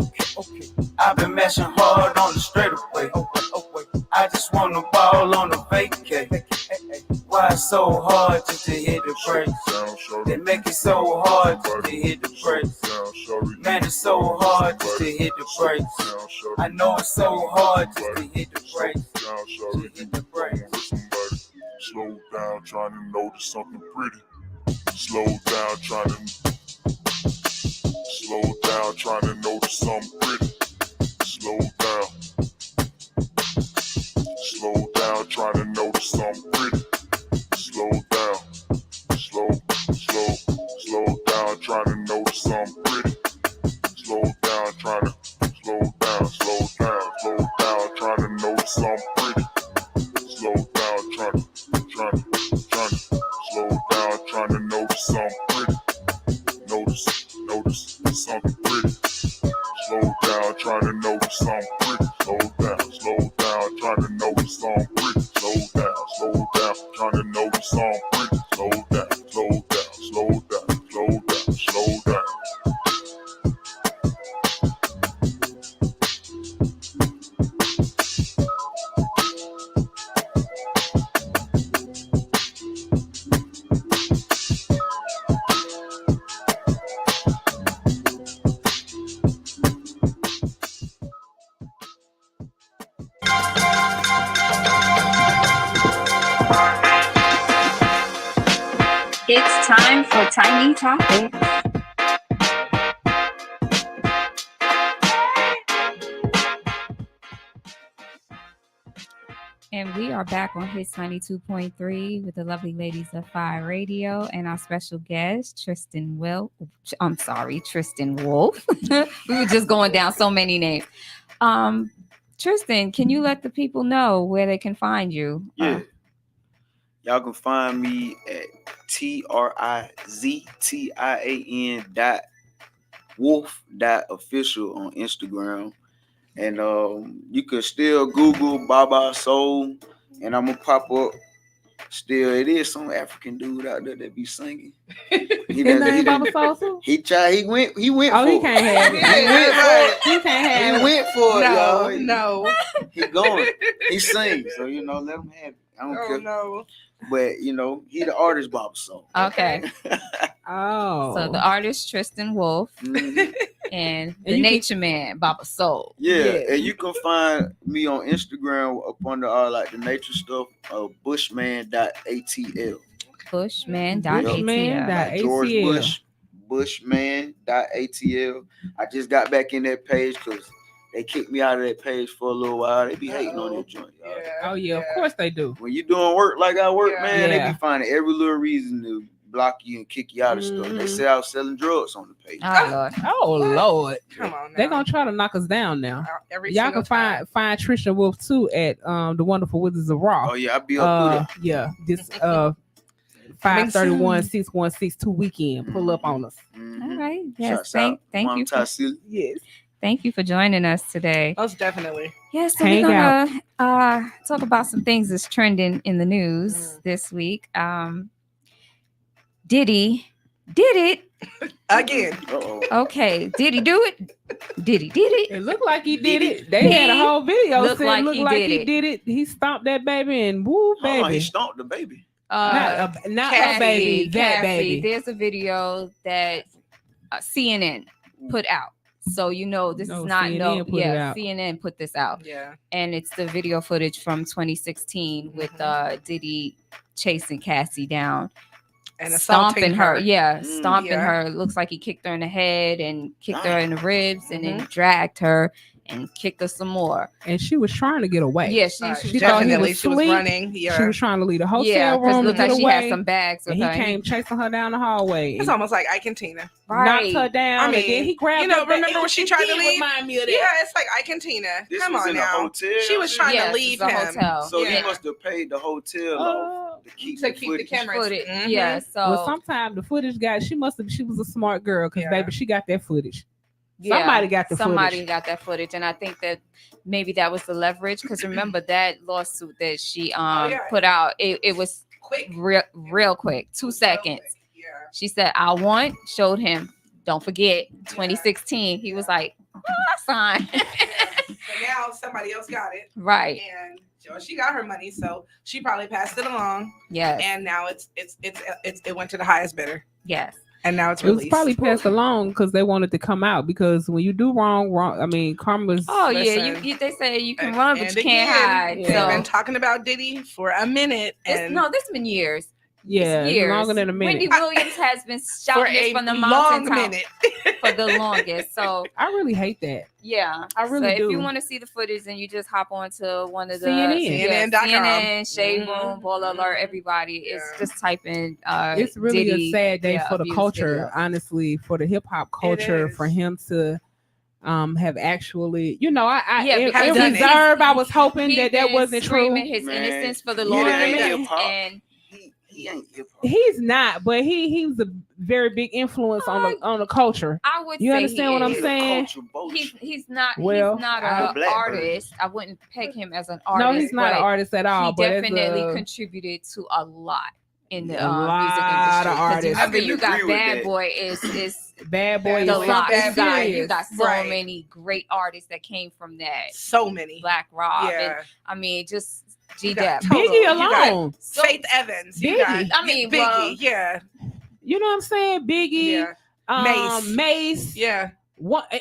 S15: I've been mashing hard on the straightaway. I just wanna ball on the vacay. Why it's so hard just to hit the brakes? They make it so hard just to hit the brakes. Man, it's so hard just to hit the brakes. I know it's so hard just to hit the brakes. To hit the brakes.
S2: Slow down, trying to notice something pretty. Slow down, trying to notice something pretty. Slow down. Slow down, trying to notice something pretty. Slow down. Slow down, trying to notice something pretty. Slow down, trying to trying to notice something pretty. Slow down, trying to slow down, trying to notice something pretty. Notice something pretty. Slow down, trying to notice something pretty. Slow down, trying to notice something pretty. Slow down, trying to notice something pretty. Slow down.
S3: It's time for Tiny Topics. And we are back on Hits 92.3 with the lovely ladies of Fire Radio and our special guest, Tristan Wolf. We were just going down so many names. Tristan, can you let the people know where they can find you?
S13: Yeah. Y'all can find me at Triztian.wolf.official on Instagram. And you can still Google Baba Soul, and I'm gonna pop up. Still, it is some African dude out there that be singing. He
S4: Baba Soul?
S13: He tried. He went.
S4: Oh,
S13: for
S4: he
S13: it.
S4: can't have it. He can't have
S13: He went for it, y'all.
S5: No.
S13: He going. He sings. So let him have it. I don't care.
S5: No.
S13: But he the artist Baba Soul.
S3: Okay.
S4: Oh.
S3: So the artist Tristan Wolf and the nature man Baba Soul.
S13: Yeah, and you can find me on Instagram up under all like the nature stuff, bushman.atl.
S3: Bushman.atl.
S13: Like George Bushman.atl. I just got back in that page because they kicked me out of that page for a little while. They be hating on that joint, y'all.
S4: Oh yeah, of course they do.
S13: When you doing work like I work, man, they be finding every little reason to block you and kick you out of stuff. They say I was selling drugs on the page.
S3: Oh
S4: Lord.
S5: Come on now.
S4: They're gonna try to knock us down now.
S5: Y'all
S4: can find Tristan Wolf too at the Wonderful Wizards of Raw.
S13: Oh yeah, I'll be up through
S4: yeah, this 5/31/616 weekend. Pull up on us.
S3: All right. Yes. Thank you.
S4: Yes.
S3: Thank you for joining us today.
S5: Most definitely.
S3: Yes, so we're gonna talk about some things that's trending in the news this week. Diddy did it
S5: again.
S3: Okay, did he do it? Did it?
S4: It looked like he did it. They had a whole video. Looked like he did it. He stomped that baby and woo, baby.
S13: He stomped the baby.
S4: Not
S3: Cassie,
S4: a baby. That baby.
S3: There's a video that CNN put out. So this is not CNN put this out.
S5: Yeah.
S3: And it's the video footage from 2016 with Diddy chasing Cassie down.
S5: And
S3: stomping her.
S5: Stomping
S3: her. Looks like he kicked her in the head and kicked her in the ribs and then dragged her and kicked her some more.
S16: And she was trying to get away.
S3: Yeah,
S16: She thought he was
S5: she was
S16: asleep.
S5: running. Yeah.
S16: She was trying to leave the hotel
S3: Yeah, because
S16: room
S3: looked
S16: to get
S3: like she
S16: away.
S3: had some bags with
S16: and
S3: her.
S16: he came chasing her down the hallway.
S5: It's almost like Ike and Tina.
S16: Knocked her down.
S5: I mean,
S16: and then he grabbed
S5: you know,
S16: her.
S5: remember when she tried to leave?
S16: Remind me of that.
S5: Yeah, it's like Ike and Tina.
S13: This
S5: Come
S13: was
S5: on
S13: in a
S5: now.
S13: hotel?
S5: She was trying
S3: Yes,
S5: to leave
S3: it's a
S5: him.
S3: hotel.
S13: So
S5: Yeah.
S13: he must have paid the hotel off to keep the footage.
S5: cameras.
S3: Footage.
S5: Mhm.
S3: Yeah, so
S16: Well, sometimes the footage got. She was a smart girl because baby, she got that footage.
S3: yeah,
S16: Somebody got the
S3: somebody
S16: footage.
S3: got that footage, and I think that maybe that was the leverage. Because remember that lawsuit that she put out, it was
S5: quick,
S3: real quick, 2 seconds.
S5: Quick. Yeah.
S3: She said, showed him. Don't forget, 2016. He was like, oh, that's fine.
S5: So now somebody else got it.
S3: Right.
S5: And she got her money, so she probably passed it along.
S3: Yes.
S5: And now it went to the highest bidder.
S3: Yes.
S5: And now it's
S16: It was
S5: released.
S16: probably passed along because they wanted to come out. Because when you do wrong. I mean, karma's.
S3: Oh yeah,
S5: Listen,
S3: you they say you can run, but
S5: and
S3: you can't hide.
S5: They've
S3: So
S5: been talking about Diddy for a minute, and
S3: this been years.
S16: Yeah,
S3: It's years.
S16: longer than a minute.
S3: Wendy Williams has been
S5: for
S3: shouting this
S5: a
S3: from the
S5: long
S3: mountaintop
S5: minute.
S3: for the longest. So
S16: I really hate that.
S3: yeah,
S16: I really
S3: so
S16: do.
S3: if you want to see the footage, then you just hop on to one of the
S16: CNN.
S3: CNN, Shade
S5: Mhm.
S3: Room, Baller Alert, everybody. It's just type in.
S16: It's really
S3: Diddy,
S16: a sad day for the
S3: abuse
S16: culture,
S3: video.
S16: honestly, for the hip hop culture,
S5: is.
S16: for him to have actually,
S3: Yeah,
S16: in
S3: because
S5: done it.
S16: reserve, I was hoping
S3: He
S16: that
S3: been
S16: wasn't true.
S3: screaming his
S13: Man,
S3: innocence for the
S13: you know,
S3: longest,
S13: ain't hip-hop.
S3: and
S13: He ain't hip hop.
S16: He's not, but he was a very big influence on the culture.
S3: I would
S16: You
S3: say
S16: understand
S3: he
S16: what I'm
S3: is.
S13: He a
S16: saying?
S13: culture vulture.
S3: He's not
S16: Well,
S3: he's not
S16: I-
S3: an
S13: Blackbird.
S3: artist. I wouldn't peg him as an artist.
S16: No, he's not an
S3: but
S16: artist at all.
S3: He
S16: but as
S3: definitely
S16: a,
S3: contributed to a lot in the
S16: A lot
S3: music
S16: of
S3: industry. 'Cause
S16: artists.
S3: Remember,
S13: I can
S3: you got
S13: agree with
S3: Bad
S13: that.
S3: Boy is
S16: Bad Boy
S3: the
S16: is
S3: lot.
S16: something
S3: You
S16: serious.
S3: got so
S5: Right.
S3: many great artists that came from that.
S5: so many.
S3: Black Rob. And,
S5: Yeah.
S3: I mean, just G
S5: You got
S3: Dep.
S5: Total,
S16: Biggie
S5: you got
S16: alone.
S3: So-
S5: Faith Evans. You
S16: Biggie.
S5: got,
S3: I mean,
S5: Biggie.
S3: well-
S5: yeah.
S16: You know what I'm saying? Biggie,
S5: Yeah.
S16: Mace,
S5: Yeah.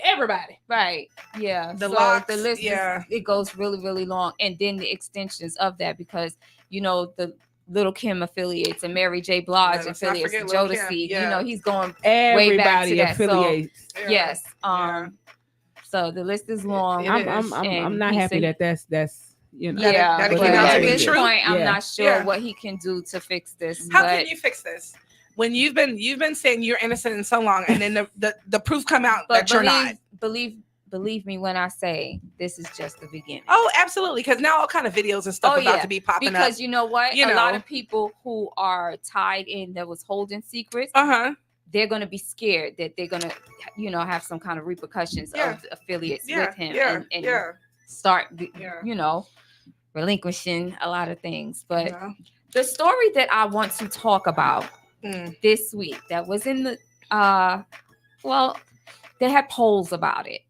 S16: everybody.
S3: Right. Yeah.
S5: The
S3: so
S5: Locks,
S3: the list
S5: yeah.
S3: it goes really, really long. And then the extensions of that, because the Little Kim affiliates and Mary J. Blige
S5: Yeah, let's not
S3: affiliates,
S5: forget Lil' Kim,
S3: Jodeci,
S5: yeah.
S3: he's going
S16: Everybody
S3: way back to that. So,
S16: affiliates.
S5: Yeah.
S3: yes.
S5: Yeah.
S3: So the list is long.
S5: It
S16: I'm
S5: is.
S16: I'm
S3: And
S16: not
S3: he
S16: happy
S3: said-
S16: that's
S3: Yeah,
S5: Gotta
S3: but
S5: keep
S16: out
S3: at
S16: to be
S3: this
S5: true.
S3: point, I'm
S16: Yeah.
S3: not sure
S5: Yeah.
S3: what he can do to fix this.
S5: How
S3: but
S5: can you fix this when you've been saying you're innocent in so long, and then the proof come out
S3: but
S5: that you're not?
S3: believe me when I say this is just the beginning.
S5: Oh, absolutely. Because now all kind of videos and stuff
S3: Oh,
S5: about
S3: yeah.
S5: to be popping
S3: Because
S5: up.
S3: you know what?
S5: You
S3: A lot
S5: know.
S3: of people who are tied in that was holding secrets, they're going to be scared that they're going to, have some kind of repercussions
S5: Yeah.
S3: of affiliates
S5: Yeah.
S3: with him
S5: Yeah.
S3: and
S5: Yeah.
S3: start,
S5: Yeah.
S3: relinquishing a lot of things. But
S5: Yeah.
S3: the story that I want to talk about
S5: Mm.
S3: this week that was in the, they had polls about it.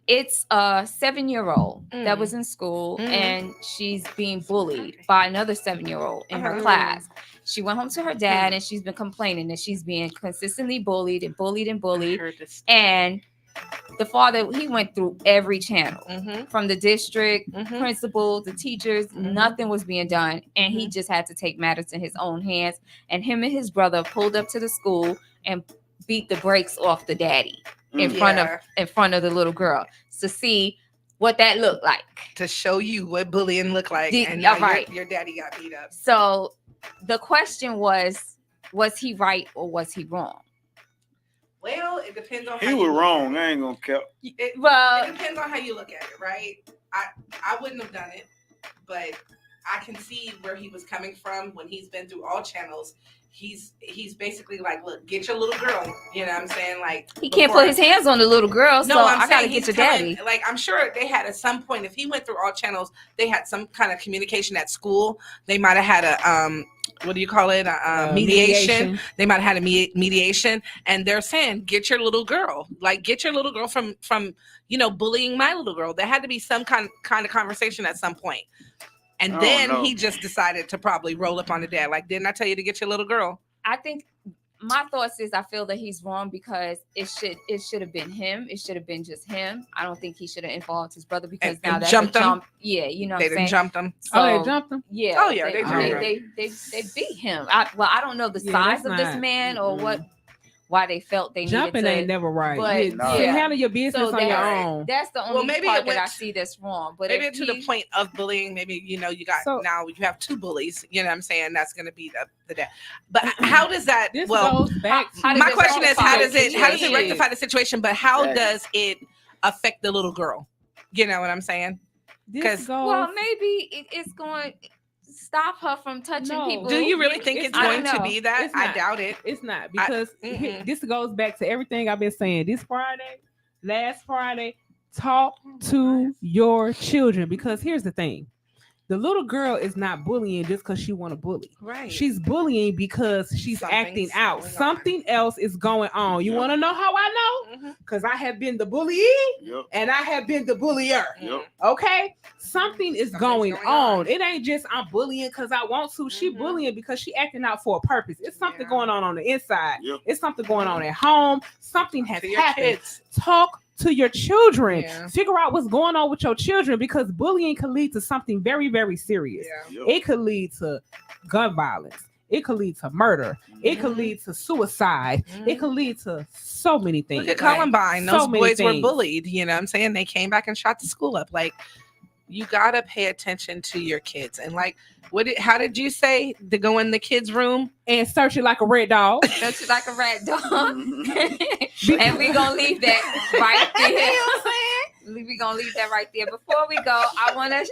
S3: It's a 7-year-old that was in school and she's being bullied by another 7-year-old in her class. She went home to her dad and she's been complaining that she's being consistently bullied and bullied and bullied.
S5: Heard this.
S3: And the father, he went through every channel
S5: Mhm.
S3: from the district,
S5: Mhm.
S3: principal, the teachers, nothing was being done. And he just had to take matters in his own hands. And him and his brother pulled up to the school and beat the brakes off the daddy in front of the little girl to see what that looked like.
S5: To show you what bullying looked like. And
S3: Yeah,
S5: now
S3: right.
S5: your daddy got beat up.
S3: So the question was he right or was he wrong?
S5: Well, it depends on
S13: He
S5: how
S13: was
S5: you look
S13: wrong.
S5: at
S13: I ain't gonna care.
S5: it. It
S3: Well,
S5: depends on how you look at it, right? I wouldn't have done it, but I can see where he was coming from when he's been through all channels. He's basically like, look, get your little girl. You know what I'm saying? Like
S3: he can't
S5: before-
S3: put his hands on the little girl, so
S5: No, I'm
S3: I gotta
S5: saying
S3: get
S5: he's
S3: your
S5: coming-
S3: daddy.
S5: Like I'm sure they had at some point, if he went through all channels, they had some kind of communication at school. They might have had a what do you call it? Mediation. They might have had a mediation, and they're saying, get your little girl, from bullying my little girl. There had to be some kind of conversation at some point. And
S13: I don't
S5: then
S13: know.
S5: he just decided to probably roll up on the dad. Like, didn't I tell you to get your little girl?
S3: I think my thoughts is I feel that he's wrong because it should have been him. It should have been just him. I don't think he should have involved his brother because
S5: And
S3: now that's
S5: jumped
S3: a
S5: him?
S3: jump. Yeah, you know
S5: They
S3: what I'm
S5: didn't
S3: saying?
S5: jump him.
S16: Oh, they jumped him?
S3: Yeah.
S5: Oh, yeah, they jumped
S3: they beat him. I don't know the
S16: Yeah,
S3: size
S16: that's
S3: of this
S16: not-
S3: man or why they felt they
S16: Jumping
S3: needed to.
S16: ain't never right.
S3: But
S16: See, handle your business on your own.
S3: That's the only part that I see that's wrong. But
S5: maybe to the point of bullying, maybe you now you have two bullies. You know what I'm saying? That's going to be the dad. But how does that?
S16: Goes back.
S5: My question is, how does it rectify the situation? But how does it affect the little girl? You know what I'm saying?
S3: Because maybe it's going to stop her from touching people.
S5: Do you really think it's going to be that? I doubt it.
S16: It's not, because this goes back to everything I've been saying. Last Friday, talk to your children, because here's the thing. The little girl is not bullying just because she want to bully.
S5: Right.
S16: She's bullying because she's acting out. Something else is going on. You want to know how I know? Because I have been the bully and I have been the bullier. Okay? Something is going on. It ain't just I'm bullying because I want to. She bullying because she acting out for a purpose. It's something going on the inside. It's something going on at home. Something has happened. Talk to your children. Figure out what's going on with your children, because bullying can lead to something very, very serious. It could lead to gun violence. It could lead to murder. It could lead to suicide. It could lead to so many things.
S5: Look at Columbine. Those boys were bullied. You know what I'm saying? They came back and shot the school up. Like, you gotta pay attention to your kids. And like, how did you say to go in the kids' room
S16: and search it like a red dog?
S3: Search it like a red dog. And we're gonna leave that right there. You know what I'm saying? We're gonna leave that right there. Before we go, I wanna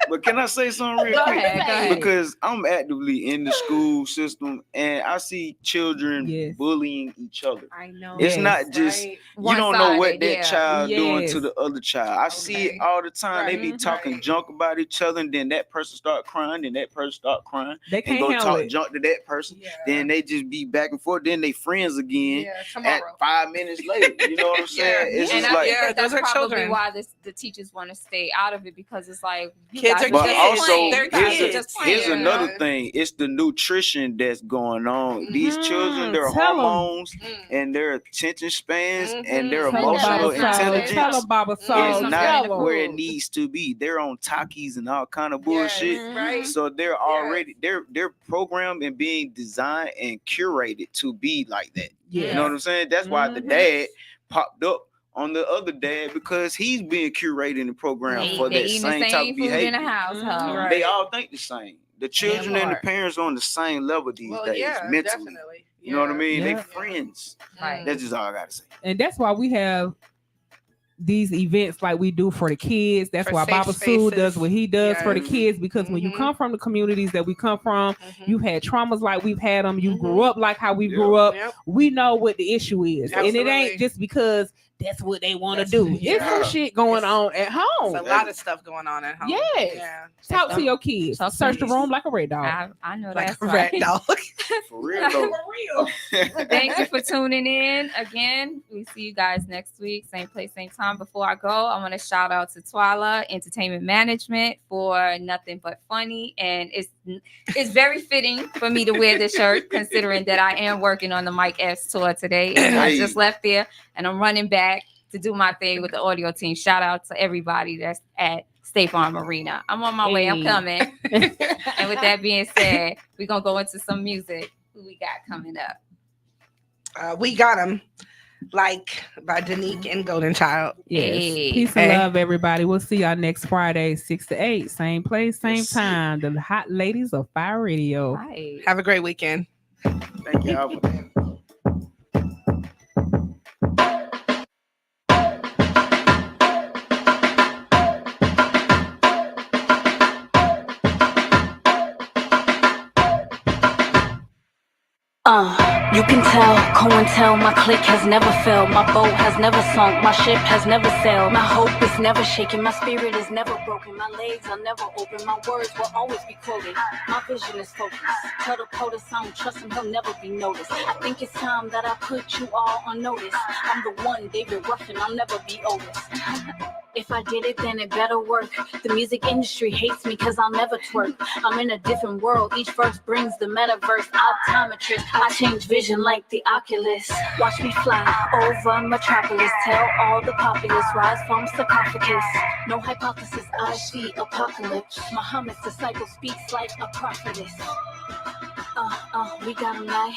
S13: But can I say something real quick? Go ahead. Because I'm actively in the school system and I see children bullying each other.
S5: I know.
S13: It's not just, you don't know what that child doing to the other child. I see it all the time. They be talking junk about each other, and then that person start crying, then that person start crying.
S16: They can't
S13: go talk
S16: it.
S13: junk to that person. Then they just be back and forth. Then they friends again at 5 minutes later. You know what I'm saying? It's
S3: and
S13: just
S3: I
S13: like,
S3: think that's
S5: those are
S3: probably
S5: children.
S3: why the teachers want to stay out of it, because it's like
S5: kids are
S13: but
S5: just
S13: also here's another thing. It's the nutrition that's going on. These children, their hormones and their attention spans and their emotional intelligence is not where it needs to be. They're on Takis and all kind of bullshit. So they're already they're programmed and being designed and curated to be like that. You know what I'm saying? That's why the dad popped up on the other dad, because he's being curated and programmed for that same type of behavior.
S3: In the household.
S13: They all think the same. The children and the parents are on the same level these days, mentally.
S5: Definitely.
S13: You know what I mean? They friends.
S3: Right.
S13: That's just all I gotta say.
S16: And that's why we have these events like we do for the kids. That's
S5: For
S16: why
S5: safe
S16: Baba Sue
S5: spaces.
S16: does what he does for the kids, because when you come from the communities that we come from, you've had traumas like we've had them. You grew up like how we grew up. We know what the issue is. And it ain't just because that's what they want to do. It's some shit going on at home.
S5: There's a lot of stuff going on at home.
S16: Yes.
S5: Yeah.
S16: Talk to your kids. Search the room like a red dog.
S3: I know
S5: Like
S3: that's
S5: a
S3: right.
S5: red dog.
S13: For real though.
S3: Thank you for tuning in. Again, we see you guys next week, same place, same time. Before I go, I want to shout out to Twala Entertainment Management for Nothing But Funny, and it's very fitting for me to wear this shirt, considering that I am working on the Mike S tour today, and I just left there, and I'm running back to do my thing with the audio team. Shout out to everybody that's at State Farm Arena. I'm on my way. I'm coming. And with that being said, we're gonna go into some music. Who we got coming up?
S5: We got them, like by Danique and Golden Child.
S16: Yes.
S3: Hey.
S16: Peace and love, everybody. We'll see y'all next Friday, 6 to 8. Same place, same time. The hot ladies of Fire Radio.
S3: Right.
S5: Have a great weekend.
S13: Thank y'all for that.
S17: You can tell, COINTEL, my clique has never failed. My boat has never sunk, my ship has never sailed. My hope is never shaken, my spirit is never broken. My legs are never open, my words will always be quoted. My vision is focused. Tell the POTUS I don't trust him, he'll never be noticed. I think it's time that I put you all on notice. I'm the one, David Ruffin, I'll never be Otis. If I did it, then it better work. The music industry hates me cause I'll never twerk. I'm in a different world, each verse brings the metaverse. Optometrist, I change vision like the Oculus. Watch me fly over Metropolis. Tell all the populace, rise from sarcophagus. No hypothesis, I see apocalypse. Muhammad's disciple speaks like a prophetess. We got him like